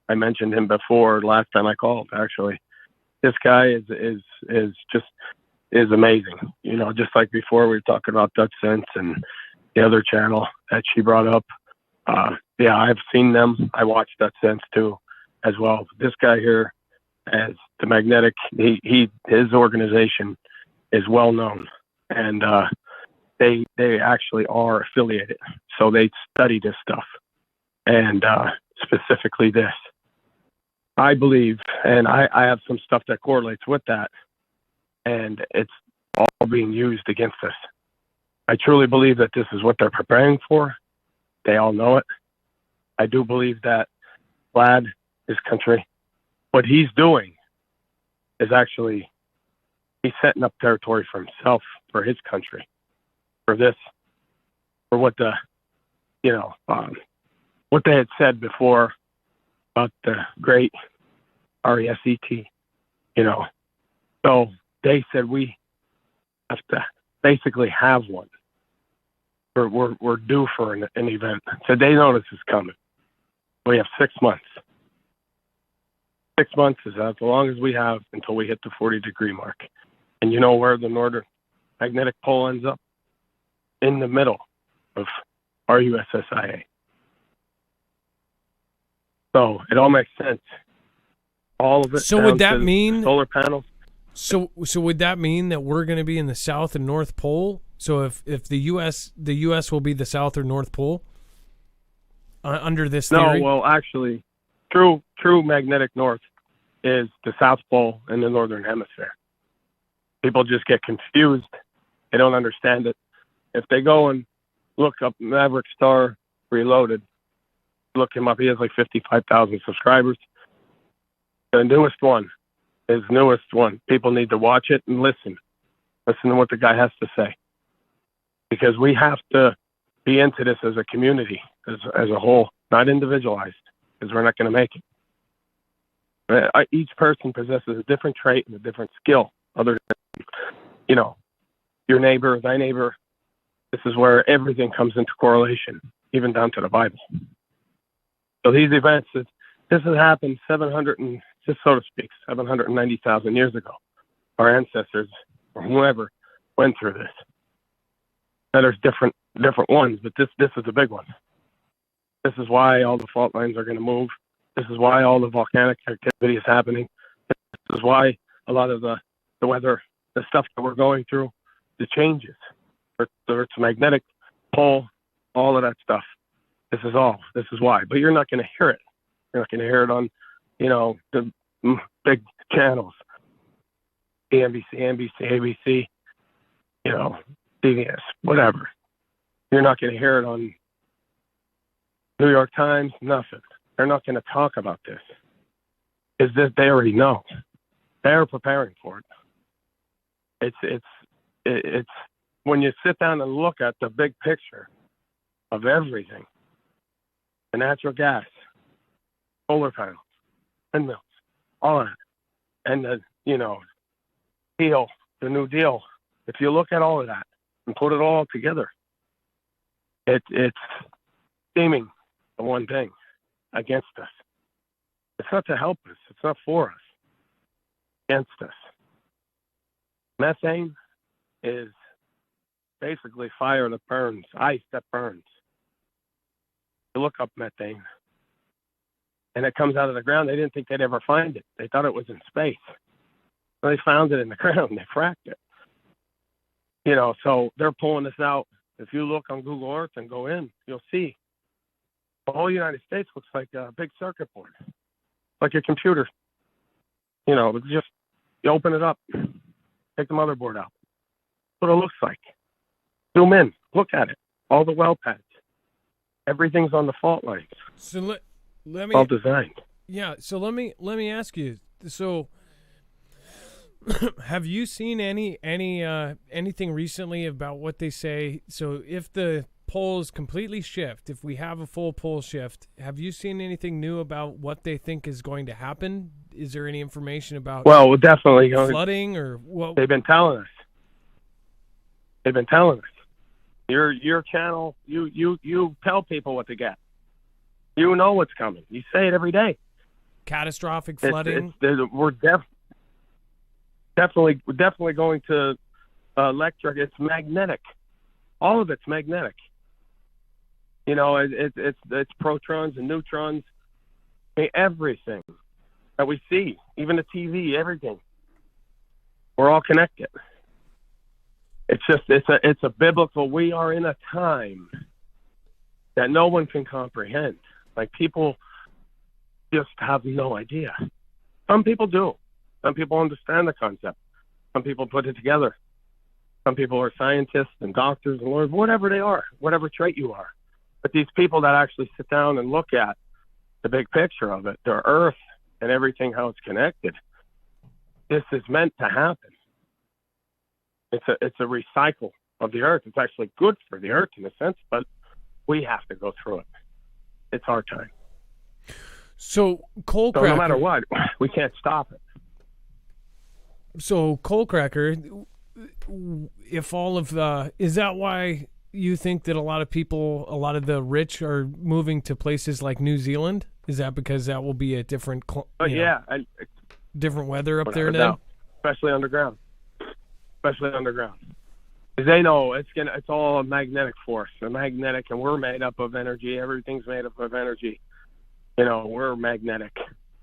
I mentioned him before last time I called, actually. This guy is amazing. Just like before, we were talking about Dutch Sense and the other channel that she brought up. I've seen them. I watched Dutch Sense too, as well. This guy here, as the magnetic, his organization is well known, and they actually are affiliated, so they study this stuff, and specifically this. I believe, and I have some stuff that correlates with that, and it's all being used against us. I truly believe that this is what they're preparing for. They all know it. I do believe that Vlad, his country, what he's doing is actually, he's setting up territory for himself, for his country, for this, for what the, what they had said before about the great RESET, So they said we have to basically have one. We're due for an event. So they know this is coming. We have 6 months. 6 months is as long as we have until we hit the 40-degree mark. And you know where the northern magnetic pole ends up? In the middle of RUSSIA. So it all makes sense. All of it. So would that mean solar panels? So would that mean that we're going to be in the South and North Pole? So if the U.S. will be the South or North Pole under this theory? No, well, actually, true magnetic north is the South Pole in the Northern Hemisphere. People just get confused. They don't understand it. If they go and look up Maverick Star Reloaded, look him up. He has like 55,000 subscribers. The newest one. People need to watch it and listen. Listen to what the guy has to say. Because we have to be into this as a community, as a whole, not individualized, because we're not going to make it. Each person possesses a different trait and a different skill, other than, your neighbor, thy neighbor. This is where everything comes into correlation, even down to the Bible. So these events, this has happened 790,000 years ago. Our ancestors, or whoever, went through this. Now there's different ones, but this is a big one. This is why all the fault lines are going to move. This is why all the volcanic activity is happening. This is why a lot of the weather, the stuff that we're going through, the changes. It's magnetic pole, all of that stuff. This is why. But you're not going to hear it. You're not going to hear it on, the big channels. NBC, ABC, CBS, whatever. You're not going to hear it on New York Times, nothing. They're not going to talk about this. They already know. They're preparing for it. It's when you sit down and look at the big picture of everything, the natural gas, solar panels, windmills, all of it, and the deal, the New Deal. If you look at all of that and put it all together, it's seeming the one thing against us. It's not to help us. It's not for us. Against us. Methane is basically fire that burns, ice that burns. You look up methane, and it comes out of the ground. They didn't think they'd ever find it. They thought it was in space. So they found it in the ground. They fracked it. So they're pulling this out. If you look on Google Earth and go in, you'll see the whole United States looks like a big circuit board, like a computer. Just you open it up, take the motherboard out. That's what it looks like. Zoom in, look at it. All the well pads, everything's on the fault lines. So let me all designed. Yeah. So let me ask you. So, have you seen anything recently about what they say? So if the poles completely shift, if we have a full pole shift, have you seen anything new about what they think is going to happen? Is there any information about definitely flooding or what? They've been telling us. Your channel, you tell people what to get. You know what's coming. You say it every day. Catastrophic flooding. We're definitely going to electric. It's magnetic. All of it's magnetic. It's protons and neutrons. Everything that we see, even the TV, everything. We're all connected. It's a biblical. We are in a time that no one can comprehend. Like people just have no idea. Some people do. Some people understand the concept. Some people put it together. Some people are scientists and doctors and lawyers, whatever they are, whatever trait you are. But these people that actually sit down and look at the big picture of it, the Earth and everything, how it's connected, this is meant to happen. It's a recycle of the Earth. It's actually good for the Earth in a sense, but we have to go through it. It's our time. So Coalcracker, no matter what, we can't stop it. So Coalcracker, if all of the, is that why you think that a lot of people, a lot of the rich are moving to places like New Zealand? Is that because that will be a different, different weather up there then? Especially underground. Because they know it's all a magnetic force, and we're made up of energy. Everything's made up of energy. We're magnetic.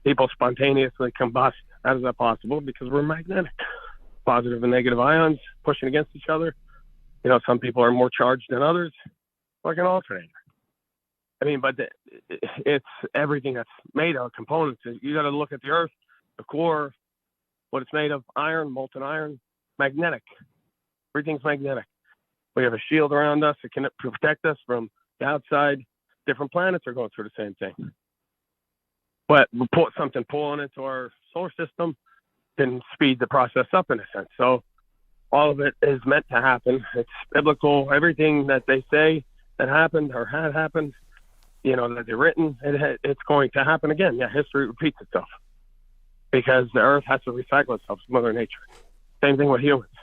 People spontaneously combust. How is that possible? Because we're magnetic. Positive and negative ions pushing against each other. Some people are more charged than others, like an alternator. I mean, but it's everything that's made of components. You got to look at the Earth, the core, what it's made of: iron, molten iron, magnetic. Everything's magnetic. We have a shield around us that can protect us from the outside. Different planets are going through the same thing. But we put something pulling into our solar system can speed the process up in a sense. So all of it is meant to happen. It's biblical. Everything that they say that happened or had happened, that they've written, it's going to happen again. Yeah, history repeats itself because the Earth has to recycle itself. It's Mother Nature. Same thing with humans.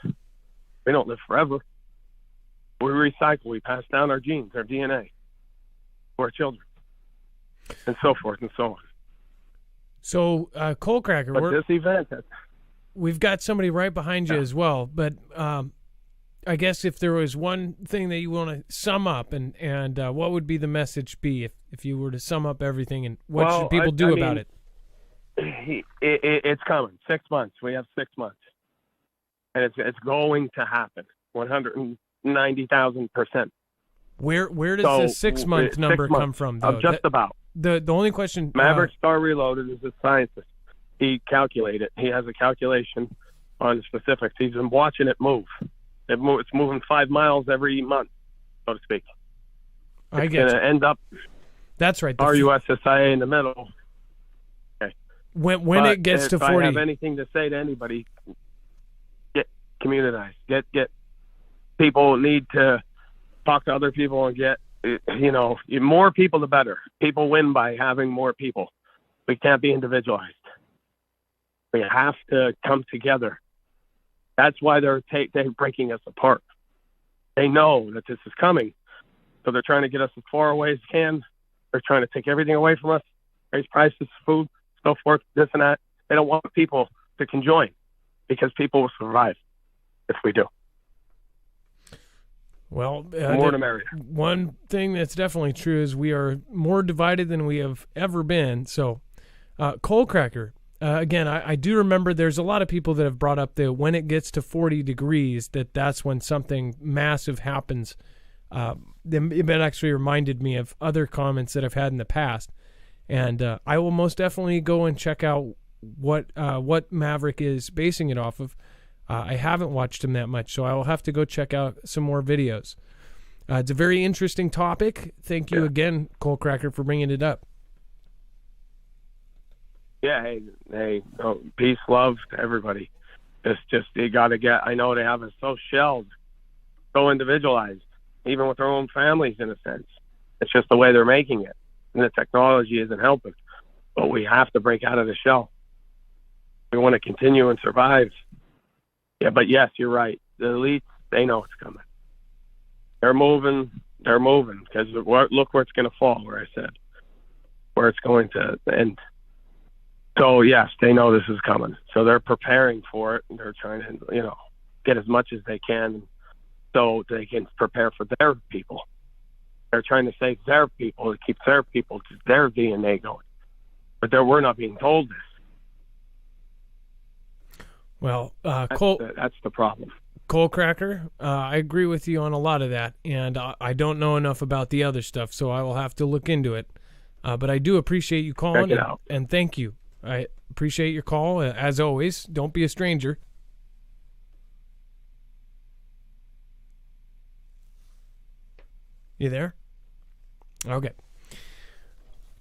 We don't live forever. We recycle. We pass down our genes, our DNA, to our children, and so forth and so on. So, Coalcracker, but this event, we've got somebody right behind you as well. But I guess if there was one thing that you want to sum up, and what would be the message be if you were to sum up everything, and what should people do about it? It's coming. 6 months. We have 6 months, and it's going to happen. 190,000%. Where does the 6 month number come from? Though? Just about. The only question. Maverick Star Reloaded is a scientist. He calculated. He has a calculation on specifics. He's been watching it move. It's moving 5 miles every month, so to speak. It's going to end up. That's right. RUSSIA in the middle. Okay. When it gets to 40. If I have anything to say to anybody, get communitized. Get people need to talk to other people and get, more people the better. People win by having more people. We can't be individualized. We have to come together. That's why they're breaking us apart. They know that this is coming, so they're trying to get us as far away as they can. They're trying to take everything away from us, raise prices, food, so forth, this and that. They don't want people to conjoin because people will survive if we do. Well, more to marry. One thing that's definitely true is we are more divided than we have ever been. So, Coalcracker, again, I do remember there's a lot of people that have brought up that when it gets to 40 degrees, that's when something massive happens. It actually reminded me of other comments that I've had in the past. And I will most definitely go and check out what Maverick is basing it off of. I haven't watched him that much, so I will have to go check out some more videos. It's a very interesting topic. Thank you again, Coalcracker, for bringing it up. Yeah, hey, peace, love to everybody. It's just, you got to get, I know they have it so shelled, so individualized, even with their own families in a sense. It's just the way they're making it, and the technology isn't helping. But we have to break out of the shell. We want to continue and survive. Yeah, but yes, you're right. The elites, they know it's coming. They're moving, because look where it's going to fall, where I said, where it's going to end. So, yes, they know this is coming. So they're preparing for it. They're trying to, get as much as they can so they can prepare for their people. They're trying to save their people, to keep their people, to their DNA going. But we're not being told this. Well, that's the problem. Coalcracker, I agree with you on a lot of that, and I don't know enough about the other stuff, so I will have to look into it. But I do appreciate you calling, Check it out. and thank you. I appreciate your call. As always, don't be a stranger. You there? Okay.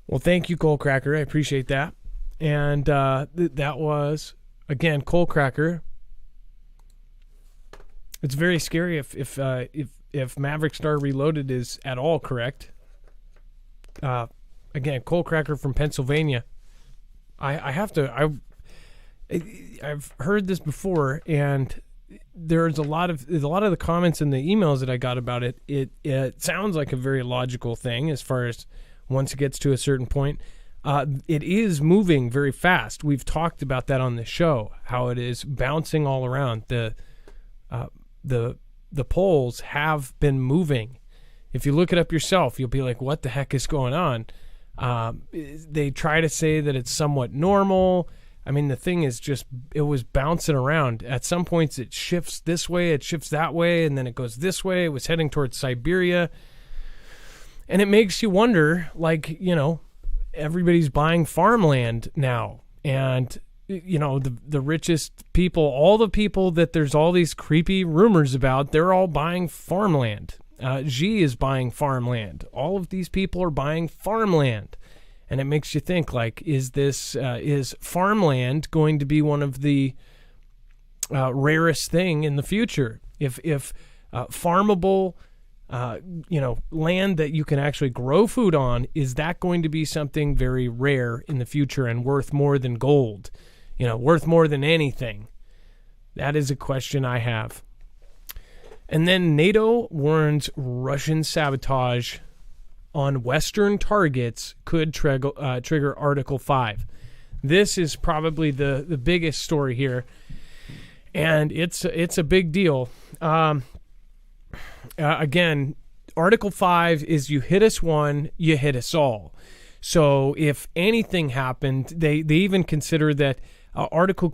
Well, thank you, Coal Cracker. I appreciate that. And that was, again, Coal Cracker. It's very scary if Maverick Star Reloaded is at all correct. Again, Coal Cracker from Pennsylvania. I've heard this before, and there's a lot of the comments in the emails that I got about it. It sounds like a very logical thing as far as once it gets to a certain point. It is moving very fast. We've talked about that on the show, how it is bouncing all around. The poles have been moving. If you look it up yourself, you'll be like, what the heck is going on? They try to say that it's somewhat normal. I mean, the thing is just, it was bouncing around. At some points it shifts this way, it shifts that way, and then it goes this way. It was heading towards Siberia. And it makes you wonder, like, you know, everybody's buying farmland now. And, you know, the richest people, all the people that there's all these creepy rumors about, they're all buying farmland. Xi is buying farmland. All of these people are buying farmland. And it makes you think, like, is farmland going to be one of the rarest thing in the future? If farmable, land that you can actually grow food on, is that going to be something very rare in the future and worth more than gold? You know, worth more than anything? That is a question I have. And then NATO warns Russian sabotage on Western targets could trigger Article 5. This is probably the biggest story here, and it's a big deal. Again, Article 5 is you hit us one, you hit us all. So if anything happened, they even consider that Article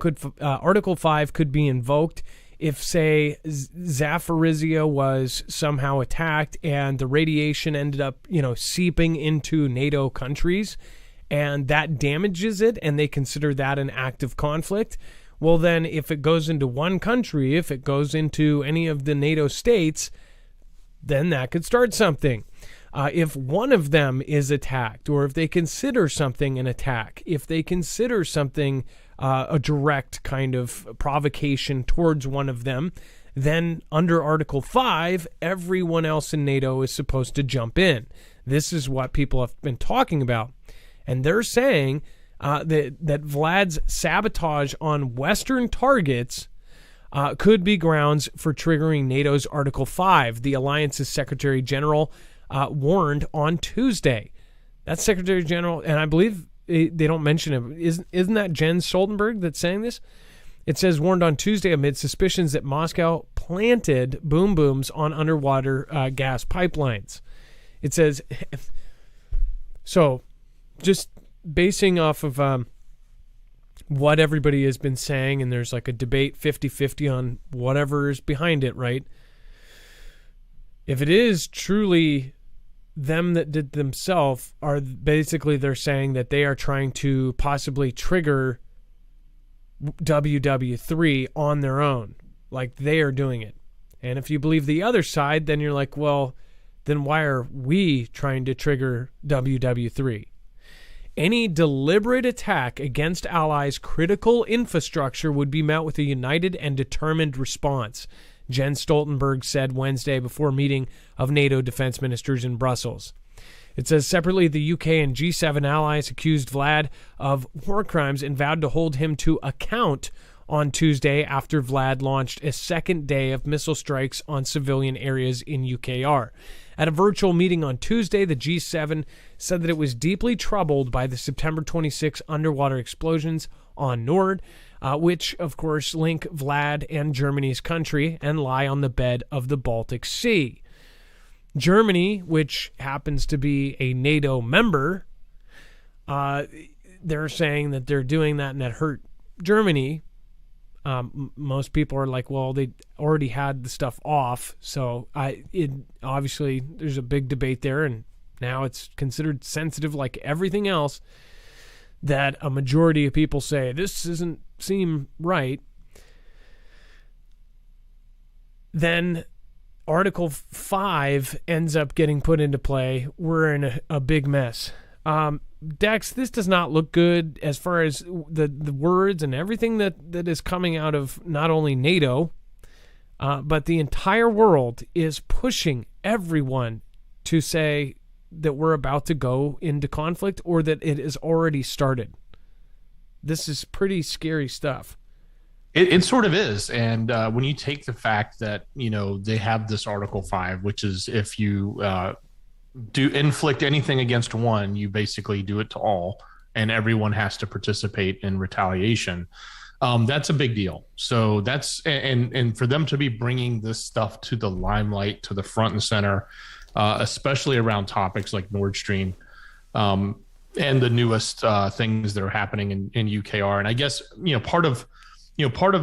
5 could be invoked if, say, Zaporizhia was somehow attacked and the radiation ended up, seeping into NATO countries, and that damages it, and they consider that an act of conflict. Well, then if it goes into one country, if it goes into any of the NATO states, then that could start something. If one of them is attacked, or if they consider something an attack, if they consider something a direct kind of provocation towards one of them, then under Article 5, everyone else in NATO is supposed to jump in. This is what people have been talking about. And they're saying that Vlad's sabotage on Western targets could be grounds for triggering NATO's Article 5, the alliance's Secretary General warned on Tuesday. That's Secretary General, and I believe they don't mention it. Isn't that Jens Stoltenberg that's saying this? It says, warned on Tuesday amid suspicions that Moscow planted boom booms on underwater gas pipelines. It says, so just basing off of what everybody has been saying, and there's like a debate 50-50 on whatever is behind it, right? If it is truly them that did themselves, are basically they're saying that they are trying to possibly trigger WW3 on their own, like they are doing it. And if you believe the other side, then you're like, well, then why are we trying to trigger WW3? Any deliberate attack against allies' critical infrastructure would be met with a united and determined response, Jens Stoltenberg said Wednesday before a meeting of NATO defense ministers in Brussels. It says separately, the UK and G7 allies accused Vlad of war crimes and vowed to hold him to account on Tuesday after Vlad launched a second day of missile strikes on civilian areas in UKR. At a virtual meeting on Tuesday, the G7 said that it was deeply troubled by the September 26 underwater explosions on Nord, which, of course, link Vlad and Germany's country and lie on the bed of the Baltic Sea. Germany, which happens to be a NATO member, they're saying that they're doing that and that hurt Germany. Most people are like, well, they already had the stuff off, so obviously there's a big debate there, and Now it's considered sensitive like everything else that a majority of people say, this doesn't seem right. Then Article 5 ends up getting put into play. We're in a big mess. Dex, this does not look good as far as the words and everything that is coming out of not only NATO, but the entire world is pushing everyone to say that we're about to go into conflict or that it has already started. This is pretty scary stuff. It sort of is. And when you take the fact that, they have this Article 5, which is if you do inflict anything against one, you basically do it to all, and everyone has to participate in retaliation. That's a big deal. So that's, and for them to be bringing this stuff to the limelight, to the front and center, especially around topics like Nord Stream, and the newest things that are happening in UKR. And I guess, part of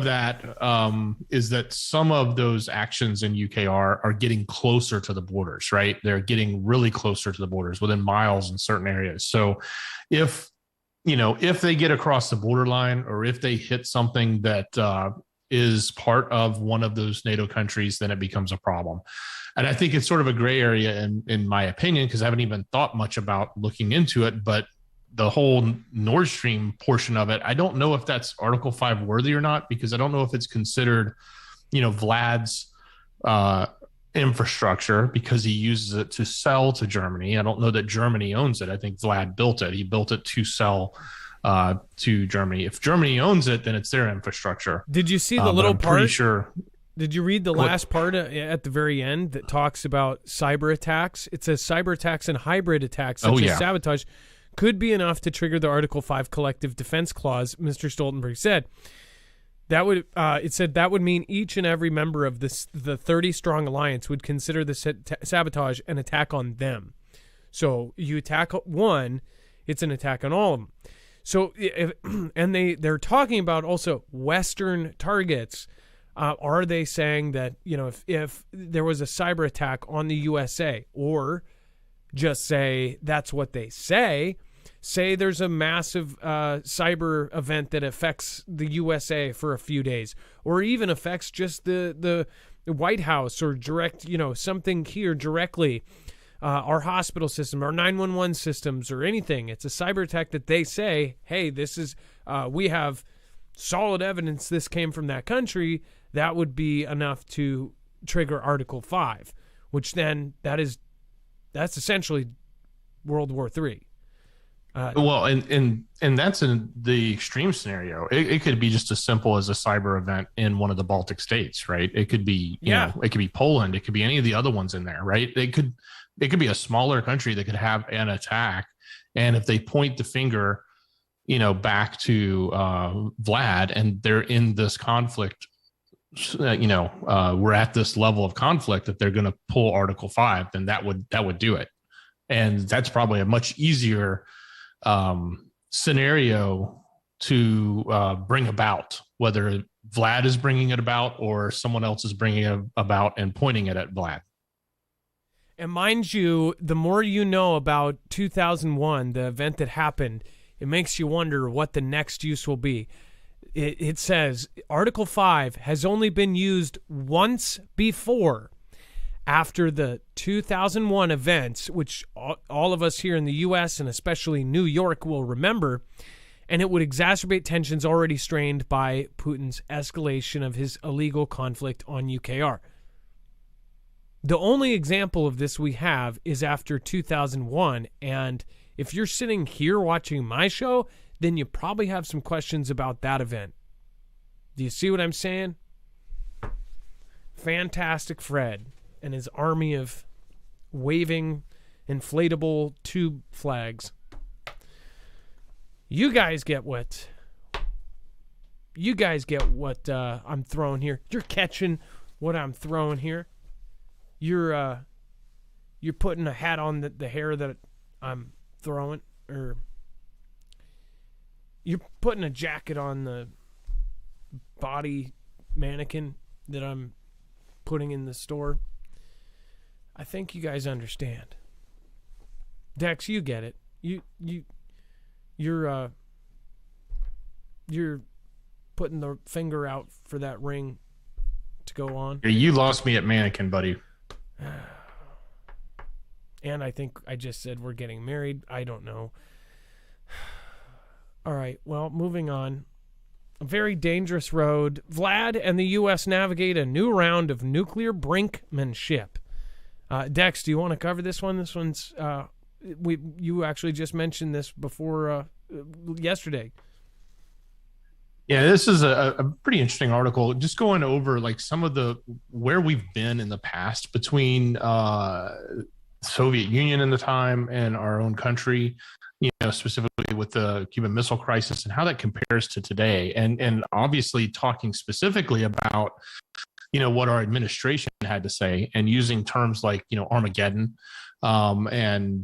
that is that some of those actions in UKR are getting closer to the borders, right? They're getting really closer to the borders, within miles in certain areas. So if they get across the borderline, or if they hit something that is part of one of those NATO countries, then it becomes a problem. And I think it's sort of a gray area in my opinion, because I haven't even thought much about looking into it, but the whole Nord Stream portion of it, I don't know if that's Article 5 worthy or not, because I don't know if it's considered, Vlad's infrastructure, because he uses it to sell to Germany. I don't know that Germany owns it. I think Vlad built it. He built it to sell to Germany. If Germany owns it, then it's their infrastructure. Did you see the little part? Pretty sure. Did you read the last part at the very end that talks about cyber attacks? It says cyber attacks and hybrid attacks, such as sabotage, could be enough to trigger the Article 5 collective defense clause, Mr. Stoltenberg said. It said that would mean each and every member of the 30-strong alliance would consider the sabotage an attack on them. So you attack one, it's an attack on all of them. So, and they're talking about also Western targets. Are they saying that, if there was a cyber attack on the USA, or just say that's what they say there's a massive cyber event that affects the USA for a few days, or even affects just the White House, or direct, something here directly, our hospital system, our 911 systems, or anything. It's a cyber attack that they say, hey, this is, we have solid evidence this came from that country. That would be enough to trigger Article 5, which then that's essentially World War III. Well, and that's in the extreme scenario. It could be just as simple as a cyber event in one of the Baltic states, right? It could be, it could be Poland. It could be any of the other ones in there, right? It could be a smaller country that could have an attack. And if they point the finger, back to Vlad, and they're in this conflict, we're at this level of conflict that they're going to pull Article 5, then that would do it. And that's probably a much easier scenario to bring about, whether Vlad is bringing it about or someone else is bringing it about and pointing it at Vlad. And mind you, the more you know about 2001, the event that happened, it makes you wonder what the next use will be. It says Article 5 has only been used once before, after the 2001 events, which all of us here in the U.S. and especially New York will remember, and it would exacerbate tensions already strained by Putin's escalation of his illegal conflict on UKR. The only example of this we have is after 2001, and if you're sitting here watching my show, then you probably have some questions about that event. Do you see what I'm saying? Fantastic Fred and his army of waving inflatable tube flags. You guys get what I'm throwing here. You're catching what I'm throwing here. You're putting a hat on the hair that I'm throwing, or you're putting a jacket on the body mannequin that I'm putting in the store. I think you guys understand. Dex, you get it. You're putting the finger out for that ring to go on. Yeah, you lost me at mannequin, buddy. And I think I just said we're getting married. I don't know. All right, well, moving on. A very dangerous road. Vlad and the U.S. navigate a new round of nuclear brinkmanship. Dex, do you want to cover this one? This one's you actually just mentioned this before yesterday. Yeah, this is a pretty interesting article. Just going over like some of the where we've been in the past between Soviet Union in the time and our own country, specifically with the Cuban Missile Crisis and how that compares to today. And obviously talking specifically about, what our administration had to say and using terms like, Armageddon, and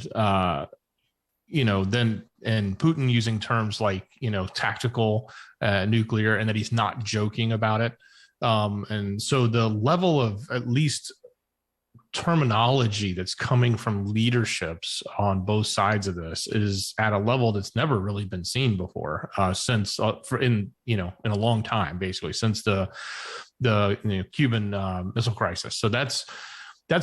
Putin using terms like, tactical nuclear, and that he's not joking about it. And so the level of at least terminology that's coming from leaderships on both sides of this is at a level that's never really been seen before, since in a long time, basically since the Cuban Missile Crisis. So that's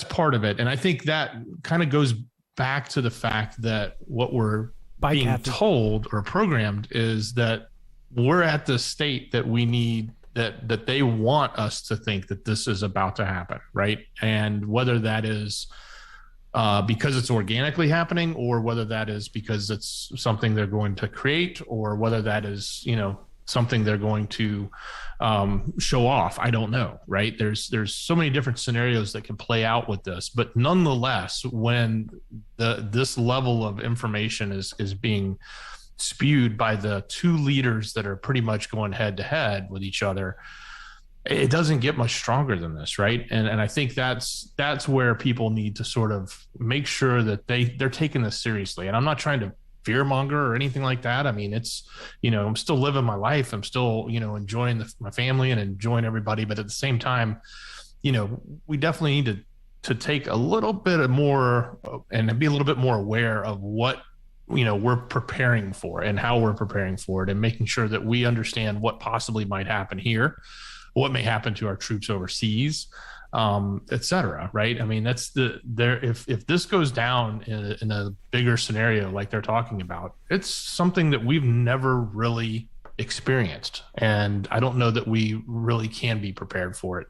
part of it, and I think that kind of goes back to the fact that what we're being told or programmed is that we're at the state that we need. That they want us to think that this is about to happen, right? And whether that is because it's organically happening, or whether that is because it's something they're going to create, or whether that is, something they're going to show off, I don't know, right? There's so many different scenarios that can play out with this, but nonetheless, when this level of information is being spewed by the two leaders that are pretty much going head to head with each other, it doesn't get much stronger than this, right? And I think that's where people need to sort of make sure that they're taking this seriously. And I'm not trying to fearmonger or anything like that. I mean, it's, I'm still living my life. I'm still, enjoying my family and enjoying everybody. But at the same time, we definitely need to take a little bit more and be a little bit more aware of what we're preparing for and how we're preparing for it, and making sure that we understand what possibly might happen here, what may happen to our troops overseas, et cetera. Right. I mean, if this goes down in a bigger scenario, like they're talking about, it's something that we've never really experienced. And I don't know that we really can be prepared for it.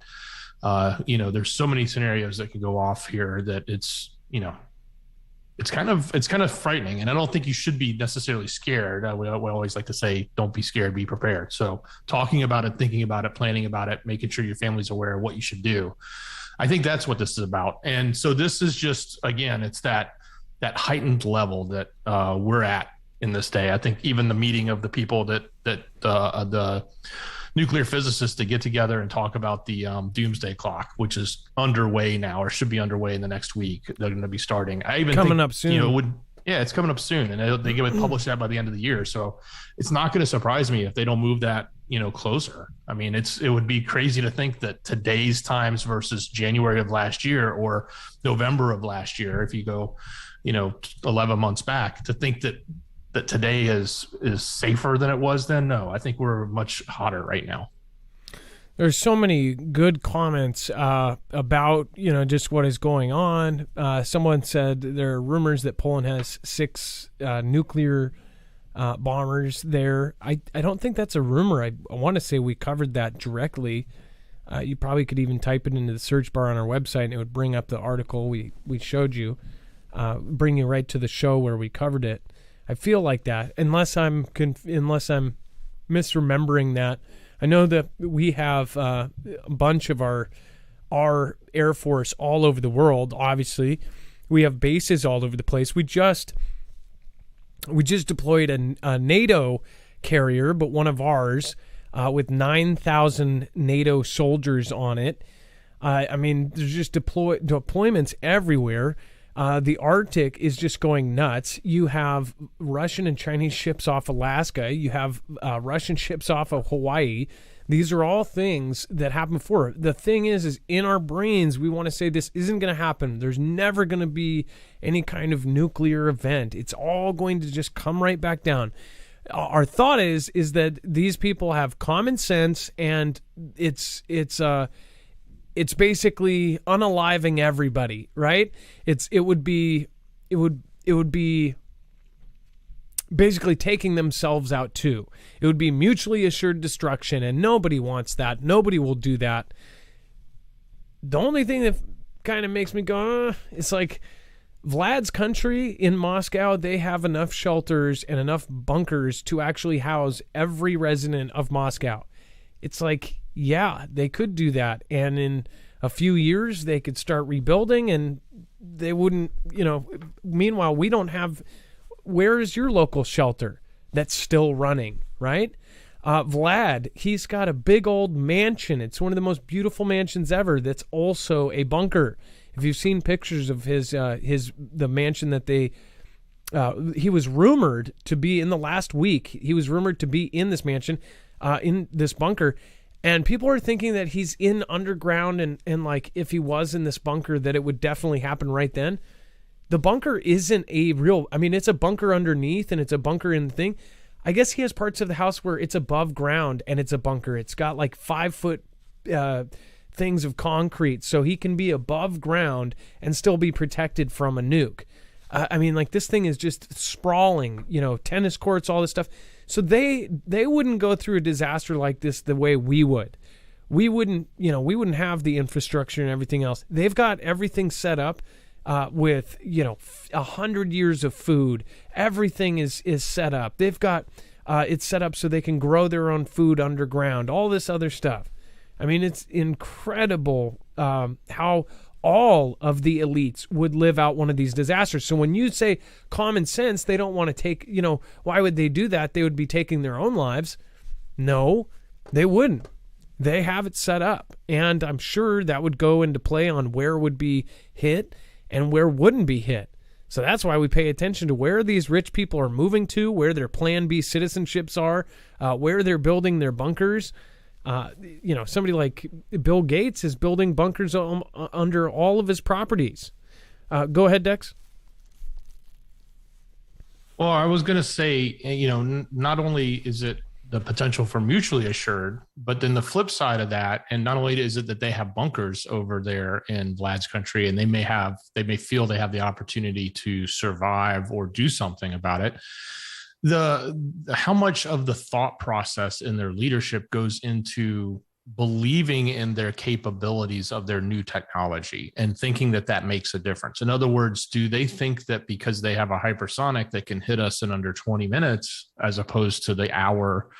There's so many scenarios that could go off here that it's kind of frightening, and I don't think you should be necessarily scared. We always like to say, don't be scared, be prepared. So talking about it, thinking about it, planning about it, making sure your family's aware of what you should do. I think that's what this is about. And so this is just, again, it's that heightened level that we're at in this day. I think even the meeting of the people that the nuclear physicists to get together and talk about the doomsday clock, which is underway now, or should be underway in the next week. They're going to be starting. I even coming think, up soon. It's coming up soon, and they would publish that by the end of the year. So it's not going to surprise me if they don't move that, closer. I mean, it would be crazy to think that today's times versus January of last year or November of last year, if you go, 11 months back, to think that today is safer than it was then. No, I think we're much hotter right now. There's so many good comments about, just what is going on. Someone said there are rumors that Poland has 6 nuclear bombers there. I don't think that's a rumor. I want to say we covered that directly. You probably could even type it into the search bar on our website, and it would bring up the article we showed you, bring you right to the show where we covered it. I feel like that, unless I'm misremembering that. I know that we have a bunch of our Air Force all over the world. Obviously, we have bases all over the place. We just deployed a NATO carrier, but one of ours, with 9,000 NATO soldiers on it. I mean, there's just deployments everywhere. The Arctic is just going nuts. You have Russian and Chinese ships off Alaska. You have Russian ships off of Hawaii. These are all things that happened before. The thing is in our brains, we want to say this isn't going to happen. There's never going to be any kind of nuclear event. It's all going to just come right back down. Our thought is that these people have common sense, and it's basically unaliving everybody, right? It would be basically taking themselves out too. It would be mutually assured destruction, and nobody wants that. Nobody will do that. The only thing that kind of makes me go, it's like Vlad's country in Moscow, they have enough shelters and enough bunkers to actually house every resident of Moscow. It's like, yeah, they could do that. And in a few years, they could start rebuilding, and they wouldn't, meanwhile, we don't have. Where is your local shelter that's still running, right? Vlad, he's got a big old mansion. It's one of the most beautiful mansions ever that's also a bunker. If you've seen pictures of the mansion that he was rumored to be in the last week. He was rumored to be in this mansion, in this bunker. And people are thinking that he's in underground, and like if he was in this bunker, that it would definitely happen right then. The bunker isn't it's a bunker underneath, and it's a bunker in the thing. I guess he has parts of the house where it's above ground and it's a bunker. It's got like 5-foot things of concrete, so he can be above ground and still be protected from a nuke. This thing is just sprawling, tennis courts, all this stuff. So they wouldn't go through a disaster like this the way we would. We wouldn't have the infrastructure and everything else. They've got everything set up. With 100 years of food, everything is set up. They've got it's set up so they can grow their own food underground. All this other stuff. It's incredible how all of the elites would live out one of these disasters. So when you say common sense, they don't want to take. Why would they do that? They would be taking their own lives. No, they wouldn't. They have it set up, and I'm sure that would go into play on where would be hit and where wouldn't be hit. So that's why we pay attention to where these rich people are moving to, where their Plan B citizenships are, where they're building their bunkers. Somebody like Bill Gates is building bunkers under all of his properties. Go ahead, Dex. Well, I was going to say, not only is it the potential for mutually assured, but then the flip side of that, and not only is it that they have bunkers over there in Vlad's country, and they may feel they have the opportunity to survive or do something about it. How much of the thought process in their leadership goes into believing in their capabilities of their new technology and thinking that makes a difference? In other words, do they think that because they have a hypersonic that can hit us in under 20 minutes, as opposed to the hour,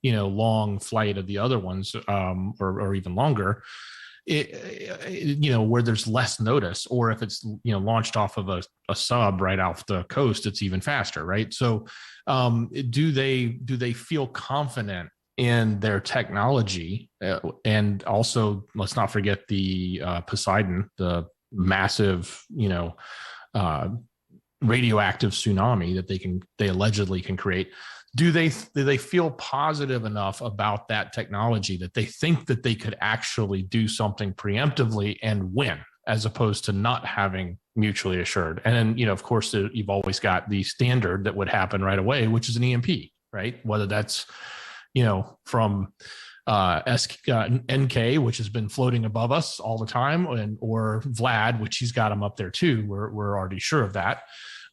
long flight of the other ones, or even longer, where there's less notice, or if it's, launched off of a sub right off the coast, it's even faster, right? So do they feel confident in their technology? And also, let's not forget the Poseidon, the massive, radioactive tsunami that they allegedly can create. Do they feel positive enough about that technology that they think that they could actually do something preemptively and win, as opposed to not having mutually assured? And then, of course, you've always got the standard that would happen right away, which is an EMP, right? Whether that's from NK, which has been floating above us all the time, or Vlad, which he's got them up there too. We're already sure of that.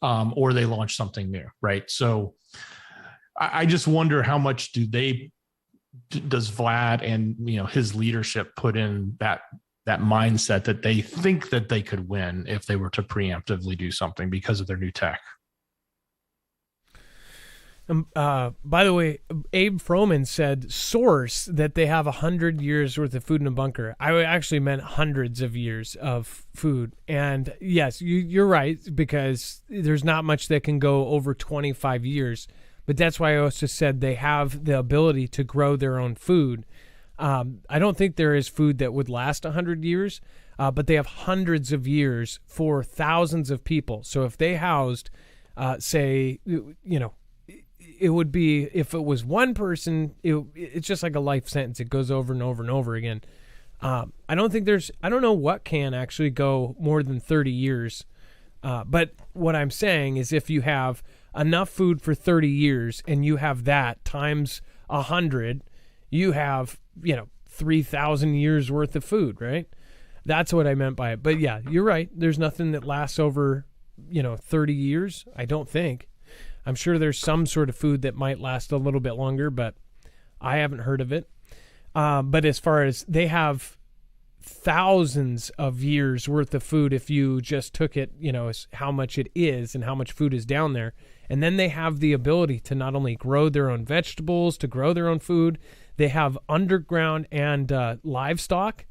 Or they launch something new, right? So I just wonder how much does Vlad and his leadership put in that mindset that they think that they could win if they were to preemptively do something because of their new tech. By the way, Abe Froman said source that they have 100 years worth of food in a bunker. I actually meant hundreds of years of food. And yes, you're right, because there's not much that can go over 25 years. But that's why I also said they have the ability to grow their own food. I don't think there is food that would last 100 years, but they have hundreds of years for thousands of people. So if they housed, say, it would be, if it was one person, it's just like a life sentence. It goes over and over and over again. I don't know what can actually go more than 30 years. But what I'm saying is if you have enough food for 30 years and you have that times 100, you have, 3,000 years worth of food, right? That's what I meant by it. But yeah, you're right. There's nothing that lasts over, 30 years. I don't think. I'm sure there's some sort of food that might last a little bit longer, but I haven't heard of it. But as far as they have thousands of years worth of food, if you just took it, as how much it is and how much food is down there. And then they have the ability to not only grow their own vegetables, to grow their own food. They have underground and livestock.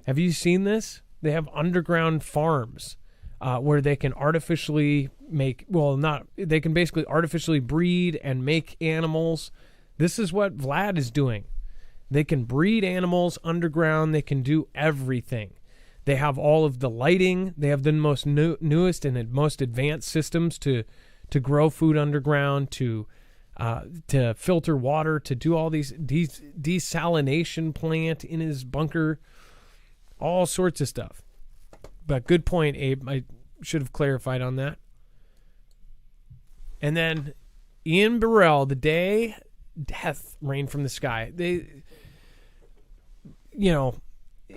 Have you seen this? They have underground farms where they can artificially they can basically artificially breed and make animals. This is what Vlad is doing. They can breed animals underground. They can do everything. They have all of the lighting. They have the most newest and most advanced systems to grow food underground, to filter water, to do all these desalination plant in his bunker, all sorts of stuff. But good point, Abe. I should have clarified on that. And then Ian Burrell, the day death rained from the sky.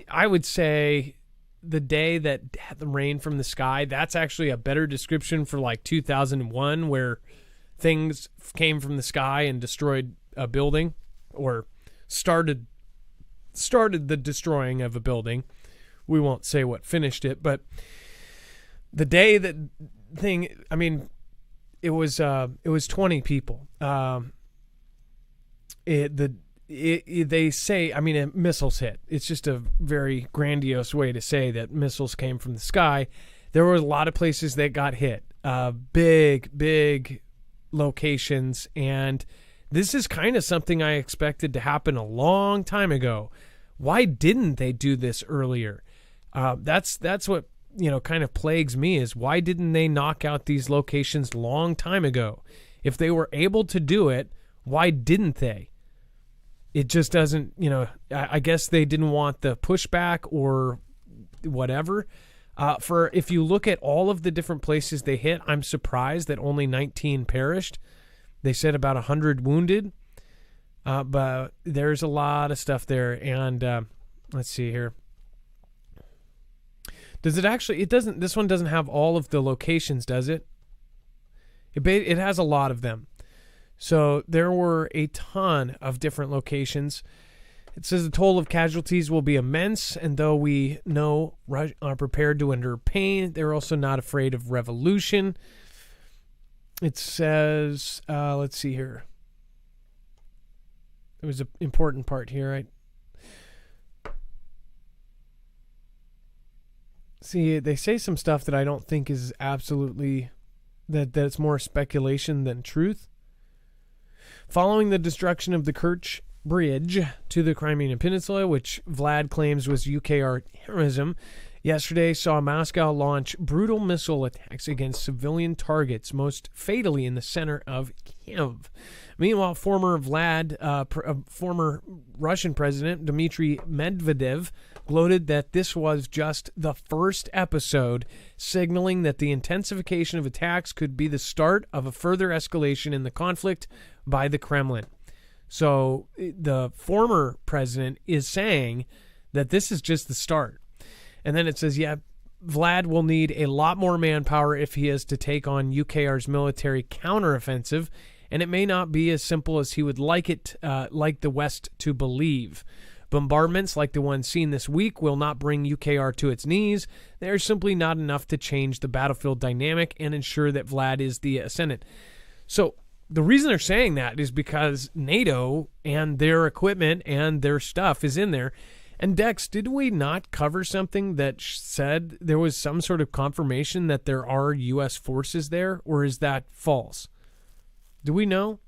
I would say the day that death rained from the sky, that's actually a better description for like 2001, where things came from the sky and destroyed a building, or started the destroying of a building. We won't say what finished it, but the day that it was 20 people. They say, missiles hit. It's just a very grandiose way to say that missiles came from the sky. There were a lot of places that got hit, big locations, and this is kind of something I expected to happen a long time ago. Why didn't they do this earlier? That's what kind of plagues me, is why didn't they knock out these locations long time ago? If they were able to do it, why didn't they? It just doesn't, I guess they didn't want the pushback or whatever. If you look at all of the different places they hit, I'm surprised that only 19 perished. They said about 100 wounded, but there's a lot of stuff there. And let's see here. Does it actually? It doesn't. This one doesn't have all of the locations, does it? It has a lot of them. So there were a ton of different locations. It says the toll of casualties will be immense, and though we are prepared to endure pain, they're also not afraid of revolution. It says, let's see here. There was an important part here, right? See, they say some stuff that I don't think is absolutely, that it's more speculation than truth. Following the destruction of the Kerch Bridge to the Crimean Peninsula, which Vlad claims was UKR terrorism, yesterday saw Moscow launch brutal missile attacks against civilian targets, most fatally in the center of Kiev. Meanwhile, former Russian President Dmitry Medvedev gloated that this was just the first episode, signaling that the intensification of attacks could be the start of a further escalation in the conflict by the Kremlin. So the former president is saying that this is just the start. And then it says, Vlad will need a lot more manpower if he is to take on UKR's military counteroffensive, and it may not be as simple as he would like the West to believe. Bombardments like the one seen this week will not bring UKR to its knees. They are simply not enough to change the battlefield dynamic and ensure that Vlad is the ascendant. So the reason they're saying that is because NATO and their equipment and their stuff is in there. And Dex, did we not cover something that said there was some sort of confirmation that there are U.S. forces there, or is that false? Do we know?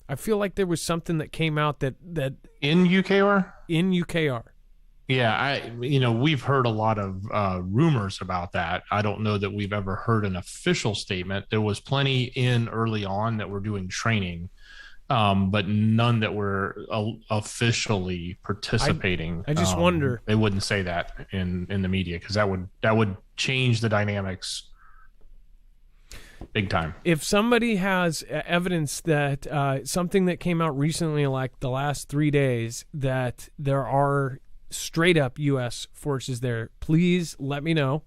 I feel like there was something that came out that in UKR? In UKR. Yeah, we've heard a lot of rumors about that. I don't know that we've ever heard an official statement. There was plenty in early on that were doing training, but none that were officially participating. I just wonder. They wouldn't say that in the media, because that would change the dynamics big time. If somebody has evidence that something that came out recently, like the last 3 days, that there are straight up U.S. forces there, please let me know.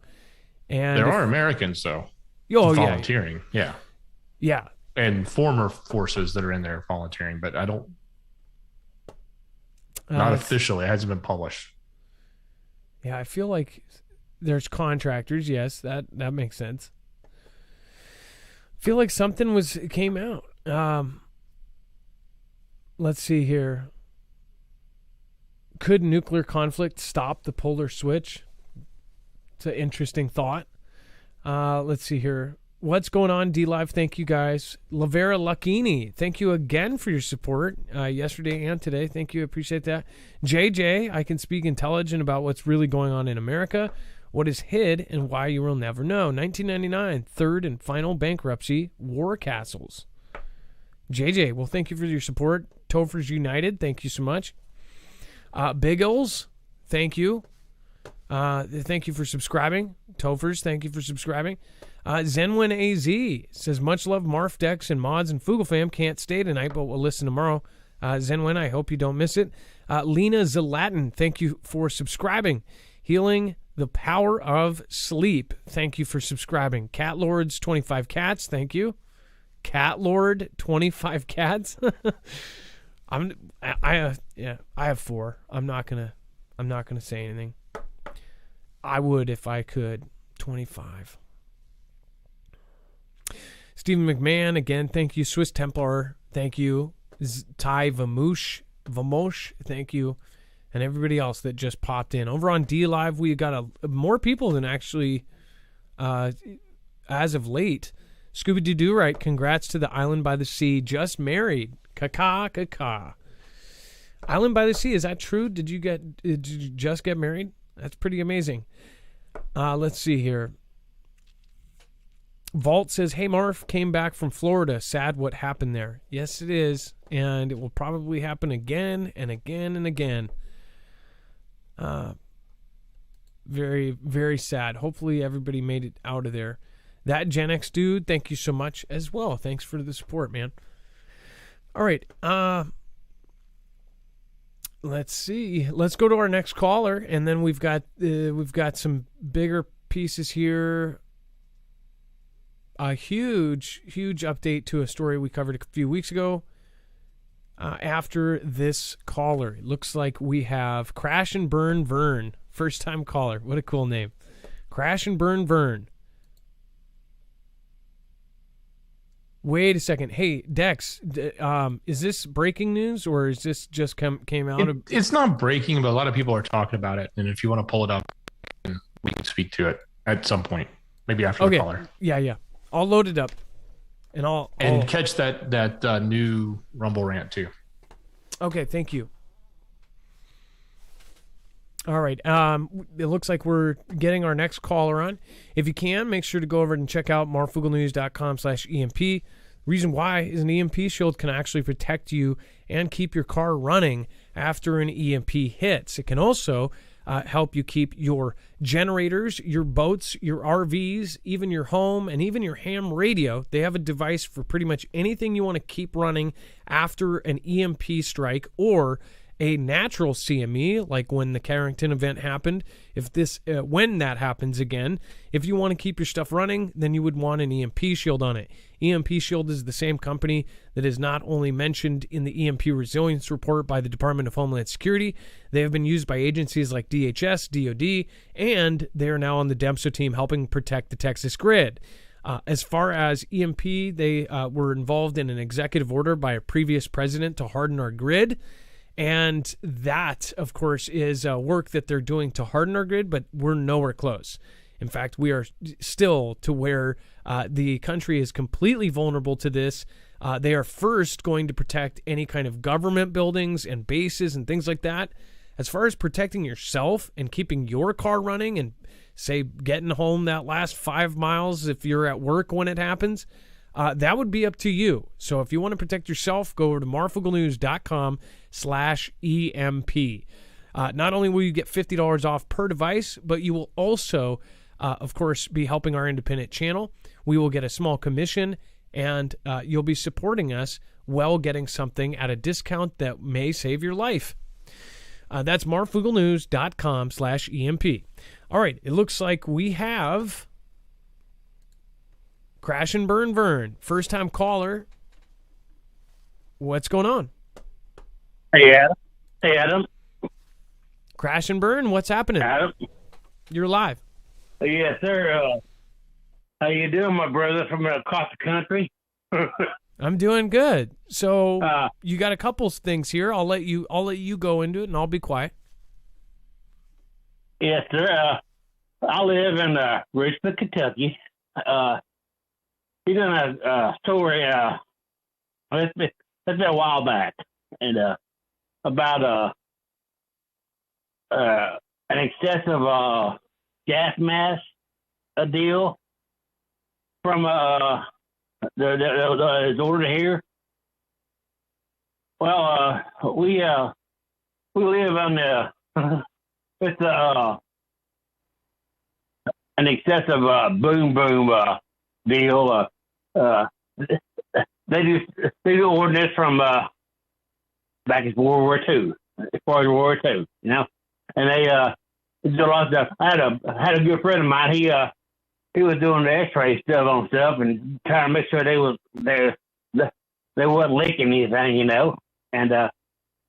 And there are Americans, though, volunteering. Yeah. And former forces that are in there volunteering, but I don't. Not officially. It hasn't been published. Yeah, I feel like there's contractors. Yes, that makes sense. I feel like something came out. Let's see here. Could nuclear conflict stop the polar switch? It's an interesting thought. Let's see here. What's going on, D-Live? Thank you, guys. Lavera Lucchini, thank you again for your support yesterday and today. Thank you. Appreciate that. JJ, I can speak intelligent about what's really going on in America, what is hid, and why you will never know. 1999, third and final bankruptcy, war castles. JJ, well, thank you for your support. Tofers United, thank you so much. Biggles, thank you. Thank you for subscribing. Tofers, thank you for subscribing. Zenwin AZ says, much love, Marf, Dex, and Mods and Foogle fam. Can't stay tonight, but we'll listen tomorrow. Zenwin, I hope you don't miss it. Lena Zalatin, thank you for subscribing. Healing the power of sleep. Thank you for subscribing. Cat Lords 25 cats, thank you. Cat Lord 25 cats. I have 4. I'm not gonna say anything. I would if I could. 25. Stephen McMahon, again, thank you. Swiss Templar, thank you. Ty Vamosh, thank you. And everybody else that just popped in. Over on D-Live, we got more people than actually as of late. Scooby-Doo right, congrats to the Island by the Sea. Just married. Kaka. Island by the Sea, is that true? Did you just get married? That's pretty amazing. Let's see here. Vault says, hey, Marf, came back from Florida. Sad what happened there. Yes, it is. And it will probably happen again and again and again. Very, very sad. Hopefully everybody made it out of there. That Gen X dude, thank you so much as well. Thanks for the support, man. All right. Let's see. Let's go to our next caller, and then we've got some bigger pieces here. A huge update to a story we covered a few weeks ago. After this caller, it looks like we have Crash and Burn Vern, first time caller. What a cool name, Crash and Burn Vern. Wait a second. Hey, Dex, is this breaking news, or is this just came out? It's not breaking, but a lot of people are talking about it. And if you want to pull it up, we can speak to it at some point, maybe after the caller. Yeah. I'll load it up, and I'll catch that new Rumble rant too. Okay, thank you. All right. It looks like we're getting our next caller on. If you can, make sure to go over and check out marfugglenews.com/EMP. Reason why is an EMP shield can actually protect you and keep your car running after an EMP hits. It can also help you keep your generators, your boats, your RVs, even your home, and even your ham radio. They have a device for pretty much anything you want to keep running after an EMP strike or a natural CME, like when the Carrington event happened. When that happens again, if you want to keep your stuff running, then you would want an EMP shield on it. EMP Shield is the same company that is not only mentioned in the EMP Resilience Report by the Department of Homeland Security, they have been used by agencies like DHS, DOD, and they are now on the DEMSO team helping protect the Texas grid. As far as EMP, they were involved in an executive order by a previous president to harden our grid. And that, of course, is work that they're doing to harden our grid, but we're nowhere close. In fact, we are still to where the country is completely vulnerable to this. They are first going to protect any kind of government buildings and bases and things like that. As far as protecting yourself and keeping your car running and, say, getting home that last 5 miles if you're at work when it happens, that would be up to you. So if you want to protect yourself, go over to marfooglenews.com/EMP. Not only will you get $50 off per device, but you will also, of course, be helping our independent channel. We will get a small commission, and you'll be supporting us while getting something at a discount that may save your life. That's marfooglenews.com/EMP. All right, it looks like we have Crash and Burn Vern, first-time caller. What's going on? Hey, Adam. Hey, Adam. Crash and Burn, what's happening? Adam. You're live. Yes, sir. How you doing, my brother, from across the country? I'm doing good. So you got a couple things here. I'll let you go into it, and I'll be quiet. Yes, sir. I live in Richmond, Kentucky. You're gonna story. It's been a while back, and about an excessive gas mask deal from that is ordered here. Well, we live on the it's an excessive boom deal. They do ordinance from back in World War II, as far as World War II, you know, and they did a lot of stuff. I had a good friend of mine. He was doing the X-ray stuff on stuff and trying to make sure they wasn't leaking anything, you know. And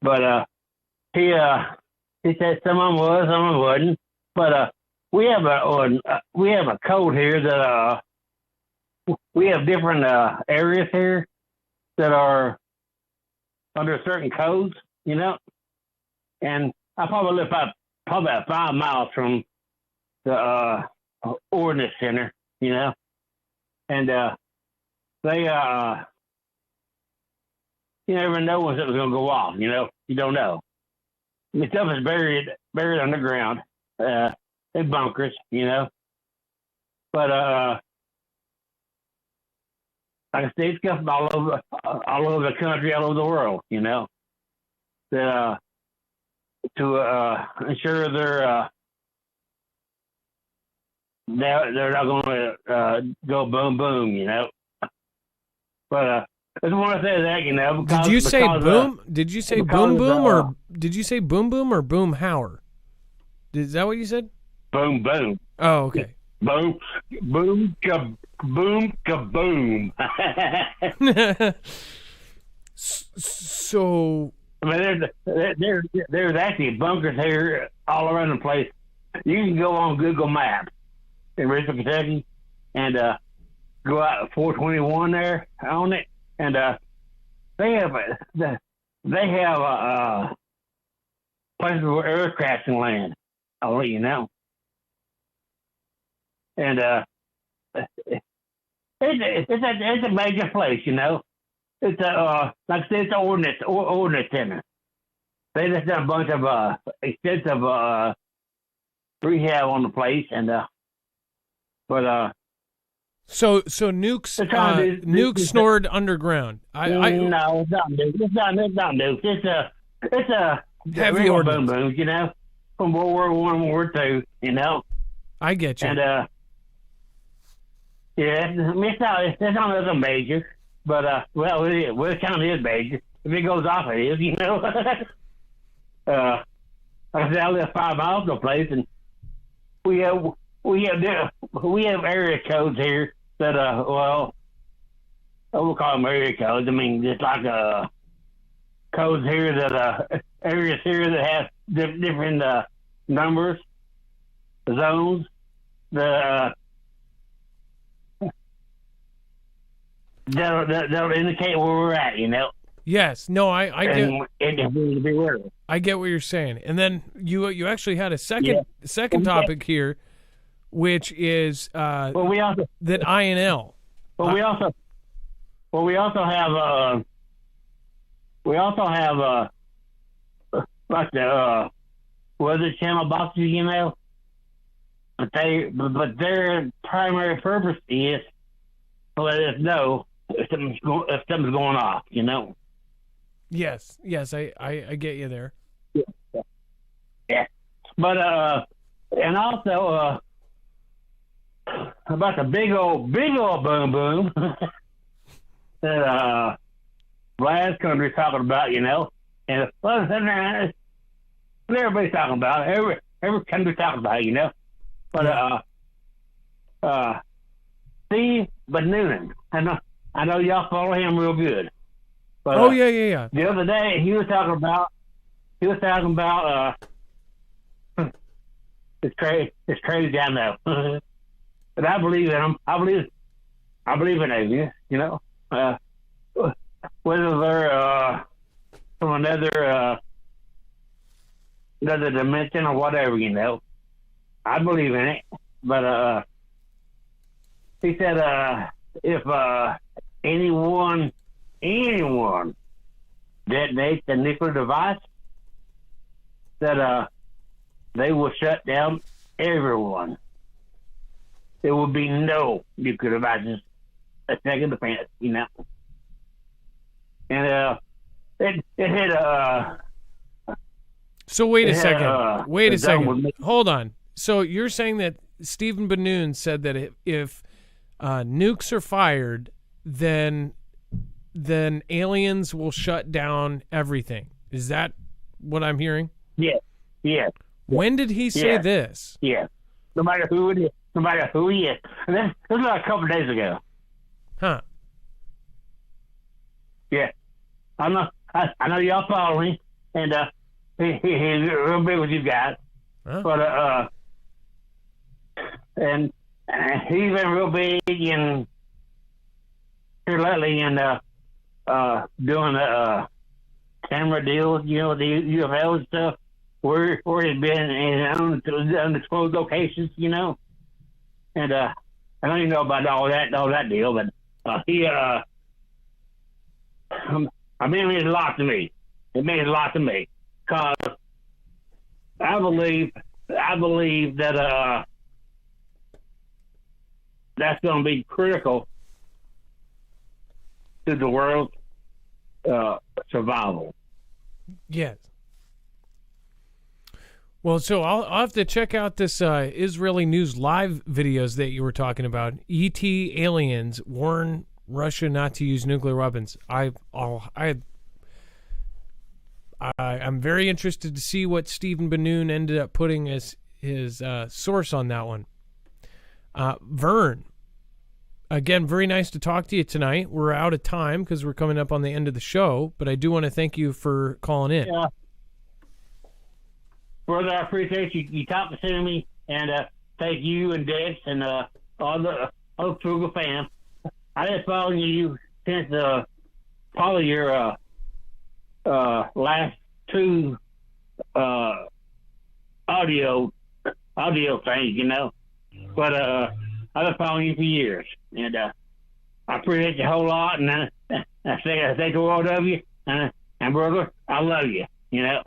but he said some of them was, some of them wasn't. But we have a code here that we have different areas here that are under certain codes, you know. And I probably live about 5 miles from the ordnance center, you know. And they you never know when something's gonna go off, you know. You don't know. The stuff is buried underground. In bunkers, you know. But like I say, it's stuff all over the country, all over the world, you know. That to ensure they're not going to go boom boom, you know. But I just want to say that, you know. Did you say boom? Did you say boom boom or did you say boom boom or boom hower? Is that what you said? Boom boom. Oh, okay. Boom boom kaboom kaboom. So I mean, there's actually bunkers here all around the place. You can go on Google Maps in Richmond, Kentucky, and go out 421 there on it, and they have places where aircraft can land. I'll let you know. And it's a major place, you know. It's like I said, it's an ordnance center. They just done a bunch of extensive rehab on the place, and so nukes snored underground. No, it's not nukes. It's not nukes. It's a heavy ordnance, boom, you know, from World War I, World War II, you know. I get you. And yeah, I mean, it's not nothing major, but well, it is. Well, it kind of is major. If it goes off, it is, you know. Like I said, I live 5 miles from the place, and we have area codes here that well, we'll call them area codes. I mean, just like codes here that areas here that have different numbers, zones, that'll indicate where we're at, you know. Yes. No, I get. I get what you're saying, and then you actually had a second topic here, which is we also that INL. But we also have like the weather channel boxes, you know. But their primary purpose is to let us know if something's going off, you know. Yes, I get you there. Yeah, but and also about the big old boom boom that Vlad's country's talking about, you know, and everybody's talking about it. Every country's talking about it, you know. But Steve Bannon, I know y'all follow him real good. But, yeah. The other day he was talking about it's crazy, I know. But I believe in him. I believe in aliens, you know. Whether they're from another dimension or whatever, you know. I believe in it. But he said if anyone detonates a nuclear device, that they will shut down everyone. There will be no nuclear devices attacking the planet, you know. And it hit So wait a second. Wait a second. Hold on. So you're saying that Stephen Bannon said that if nukes are fired, then aliens will shut down everything. Is that what I'm hearing? Yeah. When did he say this? Yeah. No matter who it is. And this was like a couple of days ago. Huh. Yeah. I know y'all follow me, and he's real big with you guys. Huh? But and he's been real big in here lately in doing the camera deals, you know, the UFO and stuff, where he's been in undisclosed locations, you know. And I don't even know about all that deal, but he I mean, it means a lot to me. It means a lot to me because I believe that that's going to be critical to the world's survival. Yes. Well, so I'll have to check out this Israeli News Live videos that you were talking about. ET aliens warn Russia not to use nuclear weapons. I'm very interested to see what Stephen Bannon ended up putting as his source on that one. Vern, again, very nice to talk to you tonight. We're out of time because we're coming up on the end of the show, but I do want to thank you for calling in. Yeah. Brother, I appreciate you talking to me, and thank you and Dex and all the Marfoogle fans. I've been following you since probably your last two audio things, you know. But I've been following you for years, and I appreciate you a whole lot, and I think the world of you, and brother, I love you, you know.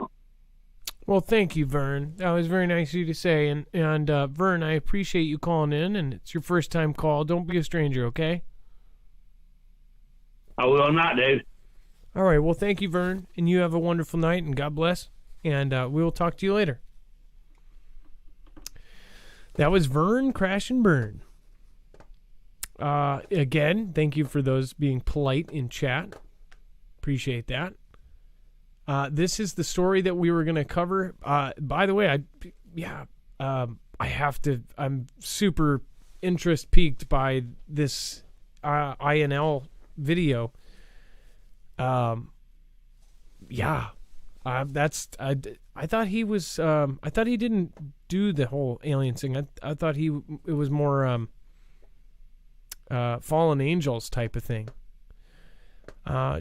Well, thank you, Vern. That was very nice of you to say. And Vern, I appreciate you calling in, and it's your first time call. Don't be a stranger, okay? I will not, dude. All right. Well, thank you, Vern, and you have a wonderful night, and God bless. And we will talk to you later. That was Vern Crash and Burn. Again, thank you for those being polite in chat. Appreciate that. This is the story that we were going to cover. By the way, I'm super interest piqued by this INL video. I thought he was. I thought he didn't do the whole alien thing. I thought it was more fallen angels type of thing.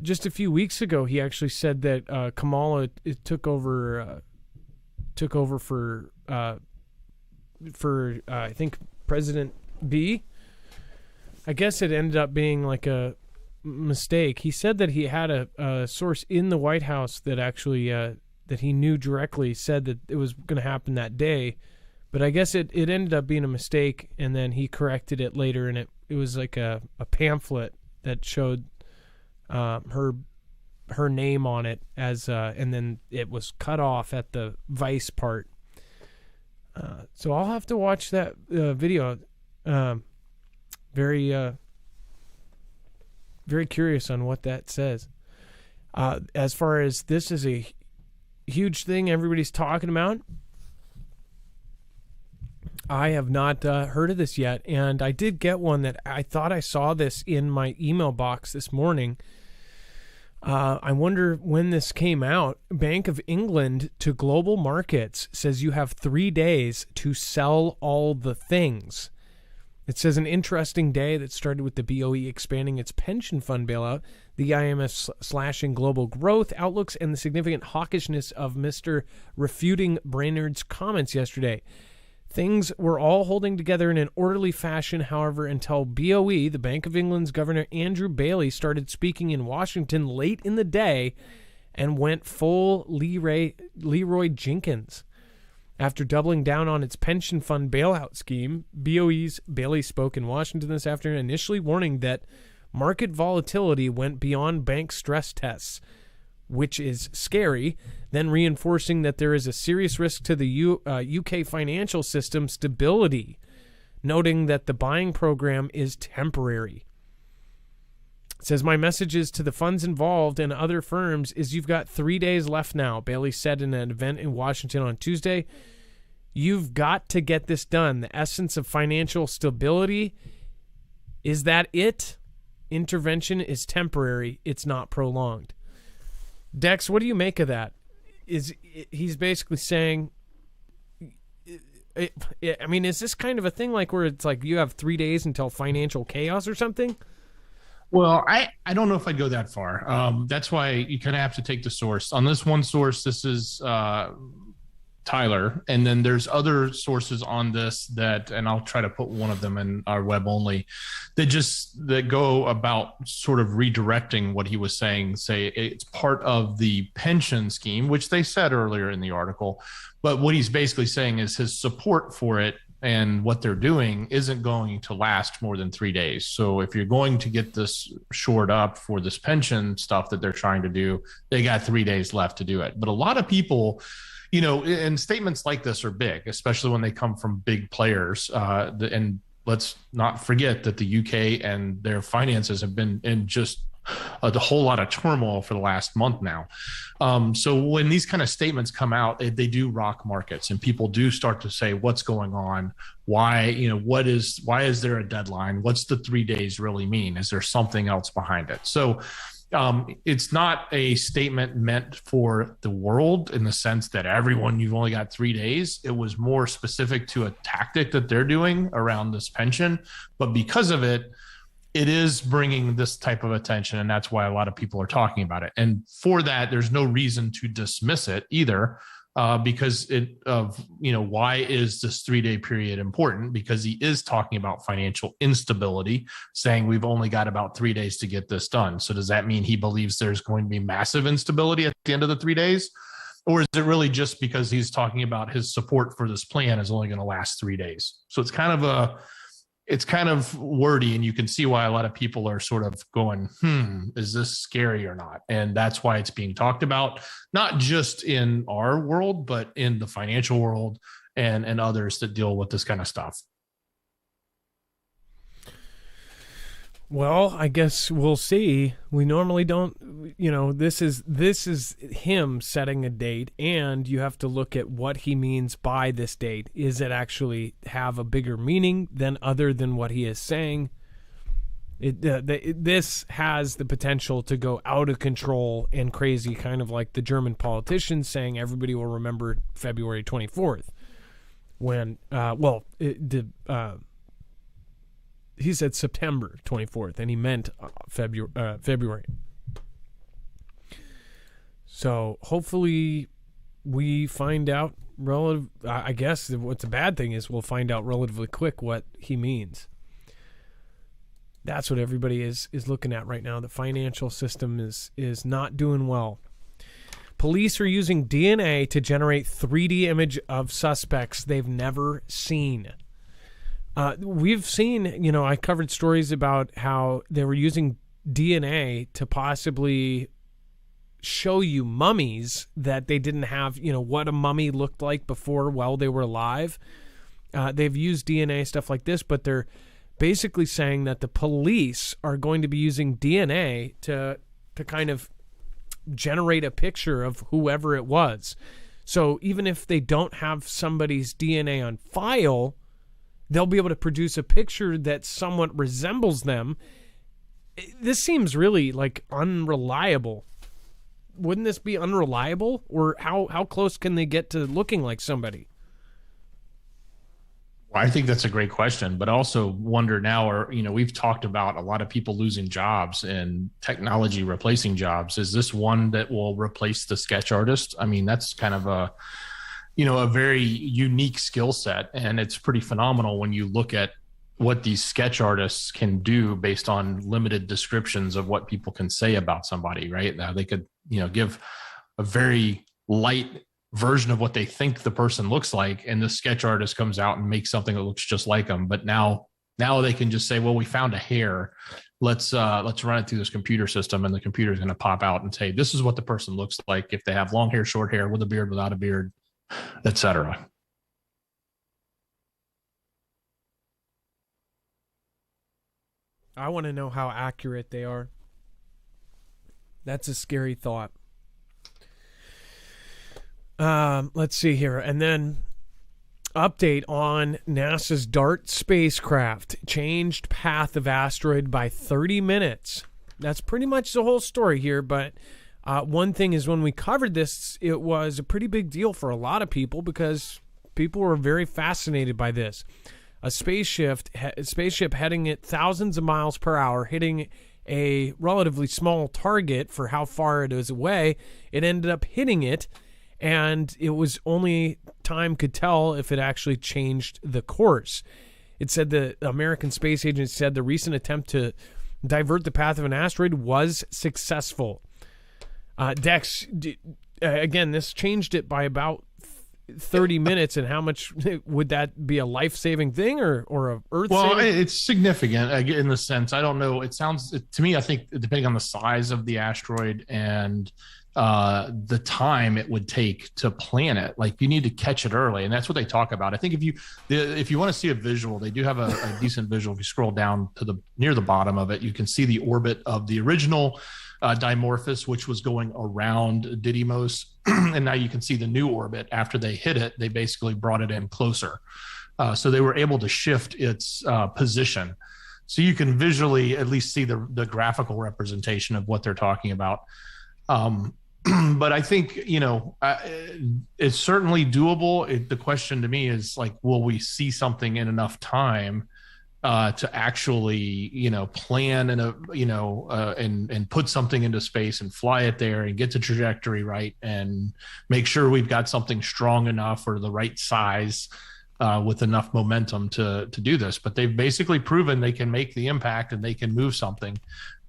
Just a few weeks ago, he actually said that Kamala took over for I think President B. I guess it ended up being like a mistake. He said that he had a source in the White House that actually that he knew directly said that it was going to happen that day, but I guess it ended up being a mistake, and then he corrected it later, and it was like a pamphlet that showed her name on it as and then it was cut off at the vice part. So I'll have to watch that video. Very curious on what that says. As far as this is a huge thing everybody's talking about, I have not heard of this yet, and I did get one that I thought I saw this in my email box this morning. I wonder when this came out. Bank of England to global markets says you have 3 days to sell all the things. It says an interesting day that started with the BOE expanding its pension fund bailout, the IMF slashing global growth outlooks, and the significant hawkishness of Mr. refuting Brainerd's comments yesterday. Things were all holding together in an orderly fashion, however, until BOE, the Bank of England's Governor Andrew Bailey, started speaking in Washington late in the day and went full Leroy Jenkins. After doubling down on its pension fund bailout scheme, BOE's Bailey spoke in Washington this afternoon, initially warning that market volatility went beyond bank stress tests, which is scary, then reinforcing that there is a serious risk to the UK financial system stability, noting that the buying program is temporary. It says, my messages to the funds involved and other firms is you've got 3 days left now, Bailey said in an event in Washington on Tuesday. You've got to get this done. The essence of financial stability, is that it? Intervention is temporary. It's not prolonged. Dex, what do you make of that? He's basically saying, I mean, is this kind of a thing like where it's like you have 3 days until financial chaos or something? Well, I don't know if I'd go that far. That's why you kind of have to take the source. On this one source, this is Tyler, and then there's other sources on this that, and I'll try to put one of them in our web only, that go about sort of redirecting what he was saying. Say it's part of the pension scheme, which they said earlier in the article, but what he's basically saying is his support for it and what they're doing isn't going to last more than 3 days. So if you're going to get this shored up for this pension stuff that they're trying to do, they got 3 days left to do it. But a lot of people, you know, and statements like this are big, especially when they come from big players. And let's not forget that the UK and their finances have been in just a whole lot of turmoil for the last month now. So when these kind of statements come out, they do rock markets, and people do start to say, what's going on? Why, you know, why is there a deadline? What's the 3 days really mean? Is there something else behind it? So it's not a statement meant for the world in the sense that everyone, you've only got 3 days. It was more specific to a tactic that they're doing around this pension. But because of it, it is bringing this type of attention, and that's why a lot of people are talking about it. And for that, there's no reason to dismiss it either, because why is this 3 day period important? Because he is talking about financial instability, saying we've only got about 3 days to get this done. So does that mean he believes there's going to be massive instability at the end of the 3 days? Or is it really just because he's talking about his support for this plan is only going to last 3 days? So it's kind of wordy, and you can see why a lot of people are sort of going, is this scary or not? And that's why it's being talked about, not just in our world, but in the financial world and others that deal with this kind of stuff. Well, I guess we'll see. We normally don't, this is him setting a date, and you have to look at what he means by this date. Is it actually have a bigger meaning than other than what he is saying? This has the potential to go out of control and crazy, kind of like the German politicians saying everybody will remember February 24th when, he said September 24th, and he meant February. So hopefully we find out I guess what's a bad thing is we'll find out relatively quick what he means. That's what everybody is looking at right now. The financial system is not doing well. Police are using DNA to generate 3D image of suspects they've never seen. We've seen, I covered stories about how they were using DNA to possibly show you mummies that they didn't have, what a mummy looked like before while they were alive. They've used DNA, stuff like this, but they're basically saying that the police are going to be using DNA to kind of generate a picture of whoever it was. So even if they don't have somebody's DNA on file, they'll be able to produce a picture that somewhat resembles them. This seems really like unreliable. Wouldn't this be unreliable? Or how close can they get to looking like somebody? Well, I think that's a great question, but I also wonder now, we've talked about a lot of people losing jobs and technology replacing jobs. Is this one that will replace the sketch artist? I mean, that's kind of a very unique skill set, and it's pretty phenomenal when you look at what these sketch artists can do based on limited descriptions of what people can say about somebody, right? Now they could, give a very light version of what they think the person looks like, and the sketch artist comes out and makes something that looks just like them. But now they can just say, well, we found a hair. Let's run it through this computer system, and the computer is going to pop out and say, this is what the person looks like if they have long hair, short hair, with a beard, without a beard, etc. I want to know how accurate they are. That's a scary thought. Let's see here. And then update on NASA's DART spacecraft. Changed path of asteroid by 30 minutes. That's pretty much the whole story here. But one thing is, when we covered this, it was a pretty big deal for a lot of people because people were very fascinated by this. A spaceship heading at thousands of miles per hour, hitting a relatively small target for how far it is away. It ended up hitting it, and it was only time could tell if it actually changed the course. It said the American Space Agency said the recent attempt to divert the path of an asteroid was successful. Dex, again, this changed it by about 30 minutes, and how much would that be a life-saving thing or a earth-saving? Well, it's significant in the sense, I don't know. It sounds to me, I think, depending on the size of the asteroid and the time it would take to plan it, like you need to catch it early, and that's what they talk about. I think if you want to see a visual, they do have a decent visual. If you scroll down to near the bottom of it, you can see the orbit of the original Dimorphos, which was going around Didymos, and now you can see the new orbit. After they hit it, they basically brought it in closer, so they were able to shift its position, so you can visually at least see the graphical representation of what they're talking about. But I think it's certainly doable. The question to me is, like, will we see something in enough time to actually, plan and put something into space and fly it there and get the trajectory right and make sure we've got something strong enough or the right size with enough momentum to do this. But they've basically proven they can make the impact and they can move something,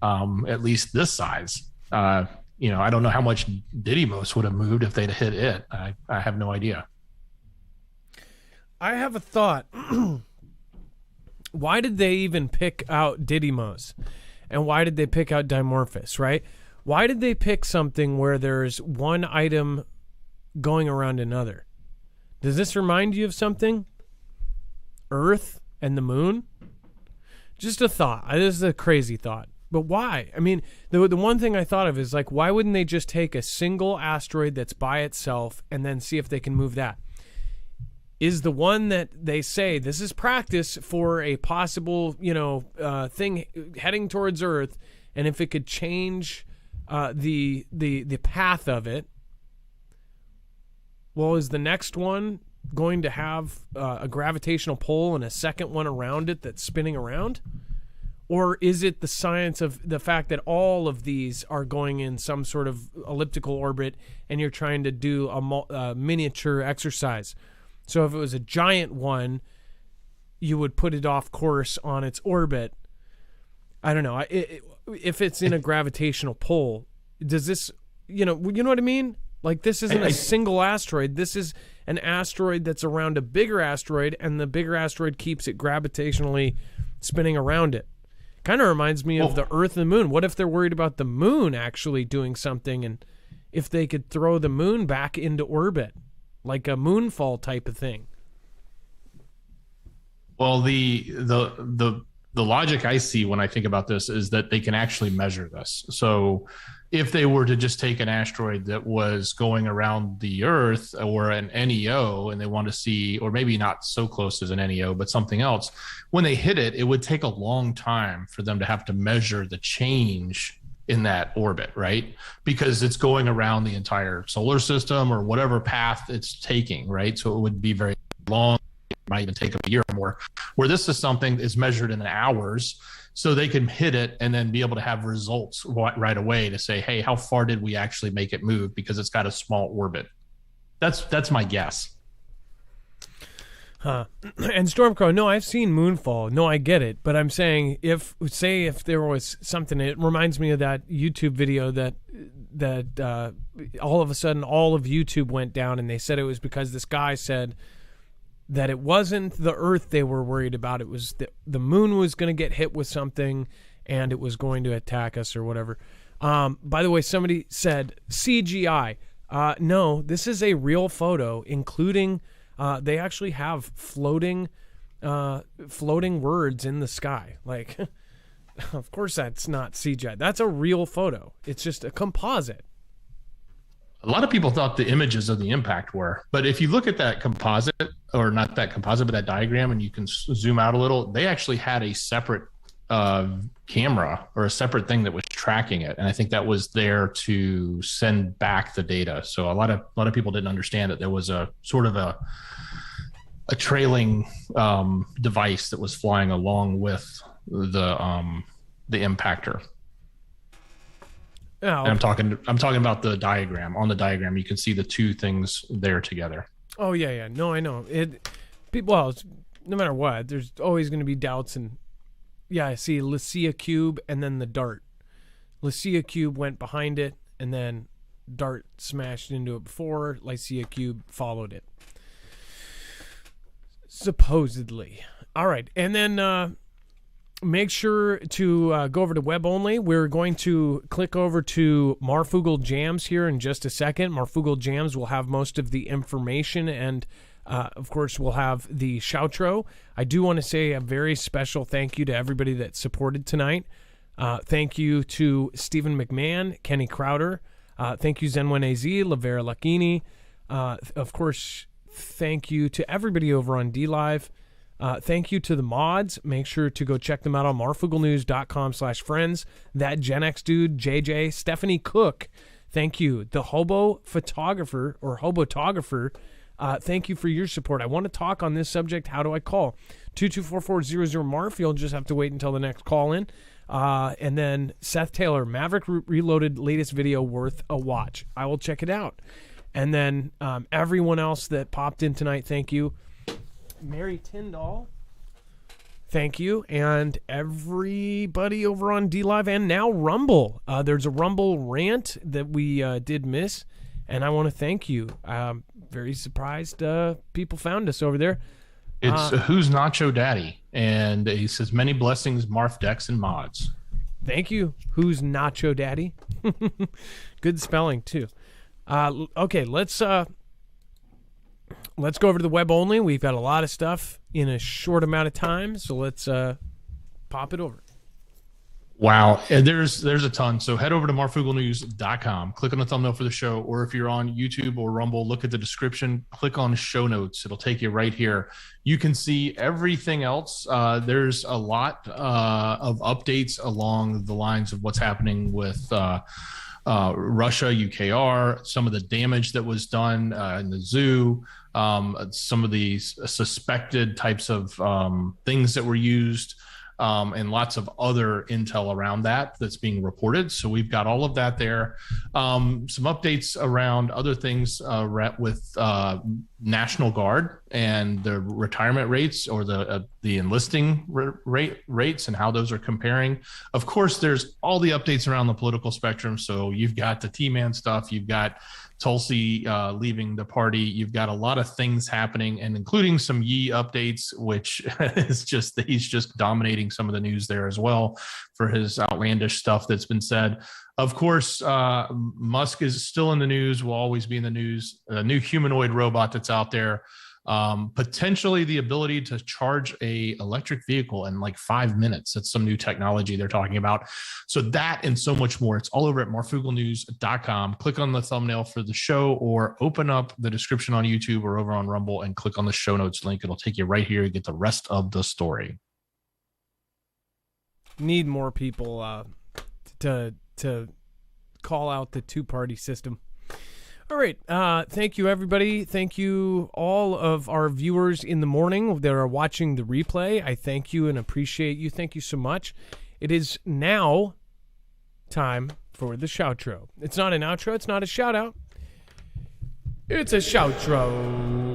at least this size. I don't know how much Didymos would have moved if they'd hit it. I have no idea. I have a thought. Why did they even pick out Didymos? And why did they pick out Dimorphos, right? Why did they pick something where there's one item going around another? Does this remind you of something? Earth and the moon? Just a thought. This is a crazy thought. But why? I mean, the one thing I thought of is, like, why wouldn't they just take a single asteroid that's by itself and then see if they can move that? Is the one that they say this is practice for a possible, thing heading towards Earth, and if it could change the path of it, well, is the next one going to have a gravitational pull and a second one around it that's spinning around? Or is it the science of the fact that all of these are going in some sort of elliptical orbit and you're trying to do a miniature exercise? So if it was a giant one, you would put it off course on its orbit. I don't know. If it's in a gravitational pull, does this, you know what I mean? Like, this isn't a single asteroid. This is an asteroid that's around a bigger asteroid, and the bigger asteroid keeps it gravitationally spinning around it. Kind of reminds me of the Earth and the Moon. What if they're worried about the Moon actually doing something, and if they could throw the Moon back into orbit, like a moonfall type of thing? Well, the logic I see when I think about this is that they can actually measure this. So if they were to just take an asteroid that was going around the Earth or an NEO, and they want to see, or maybe not so close as an NEO, but something else, when they hit it, it would take a long time for them to have to measure the change in that orbit, right? Because it's going around the entire solar system or whatever path it's taking, right? So it would be very long. It might even take a year or more, where this is something that's measured in hours, so they can hit it and then be able to have results right away to say, hey, how far did we actually make it move, because it's got a small orbit. That's my guess. And Stormcrow, no, I've seen Moonfall. No, I get it. But I'm saying, if there was something, it reminds me of that YouTube video that all of a sudden all of YouTube went down, and they said it was because this guy said that it wasn't the Earth they were worried about. It was the Moon was going to get hit with something, and it was going to attack us or whatever. By the way, somebody said CGI. No, this is a real photo, including they actually have floating words in the sky. Like, of course that's not CGI. That's a real photo. It's just a composite. A lot of people thought the images of the impact were, but if you look at that composite, or not that composite, but that diagram, and you can zoom out a little, they actually had a separate camera or a separate thing that was tracking it. And I think that was there to send back the data. So a lot of people didn't understand that there was a sort of a trailing device that was flying along with the impactor. Oh, and I'm talking about the diagram. On the diagram, you can see the two things there together. Oh yeah. No, I know it. Well, no matter what, there's always going to be doubts. And yeah, I see Lycia Cube and then the Dart. Lycia Cube went behind it, and then Dart smashed into it before. Lycia Cube followed it, supposedly. All right, and then make sure to go over to web only. We're going to click over to Marfoogle Jams here in just a second. Marfoogle Jams will have most of the information, and of course we'll have the shoutro. I do want to say a very special thank you to everybody that supported tonight. Thank you to Stephen McMahon, Kenny Crowder. Thank you Zen1AZ, Lavera Lucchini. Of course, thank you to everybody over on DLive. Thank you to the mods. Make sure to go check them out on marfooglenews.com/friends. That Gen X dude, JJ, Stephanie Cook. Thank you. The Hobo Photographer or Hobotographer. Thank you for your support. I want to talk on this subject. How do I call? 224-400-MARF. You'll just have to wait until the next call in. And then Seth Taylor, Maverick Reloaded, latest video worth a watch. I will check it out. And then everyone else that popped in tonight, thank you. Mary Tyndall, thank you. And everybody over on DLive and now Rumble. There's a Rumble rant that we did miss, and I want to thank you. Very surprised people found us over there. It's Who's Nacho Daddy? And he says, many blessings, Marf decks and mods. Thank you. Who's Nacho Daddy? Good spelling, too. Okay, let's go over to the web only. We've got a lot of stuff in a short amount of time, so let's pop it over. Wow. And there's a ton. So head over to marfooglenews.com, click on the thumbnail for the show, or if you're on YouTube or Rumble, look at the description, click on show notes. It'll take you right here. You can see everything else. There's a lot of updates along the lines of what's happening with Russia, UKR, some of the damage that was done in the zoo, some of these suspected types of things that were used. and lots of other intel around that's being reported. So we've got all of that there. Some updates around other things with National Guard and the retirement rates, or the enlisting rates, and how those are comparing. Of course, there's all the updates around the political spectrum. So you've got the T-Man stuff, you've got Tulsi leaving the party, you've got a lot of things happening, and including some Yi updates, which is just, he's just dominating some of the news there as well for his outlandish stuff that's been said. Of course, Musk is still in the news, will always be in the news. A new humanoid robot that's out there. Potentially the ability to charge a electric vehicle in like 5 minutes. That's some new technology they're talking about. So that and so much more, it's all over at marfooglenews.com. Click on the thumbnail for the show, or open up the description on YouTube or over on Rumble and click on the show notes link. It'll take you right here. You get the rest of the story. Need more people to call out the two-party system. All right. Thank you, everybody. Thank you, all of our viewers in the morning that are watching the replay. I thank you and appreciate you. Thank you so much. It is now time for the shoutro. It's not an outro. It's not a shout-out. It's a shoutro.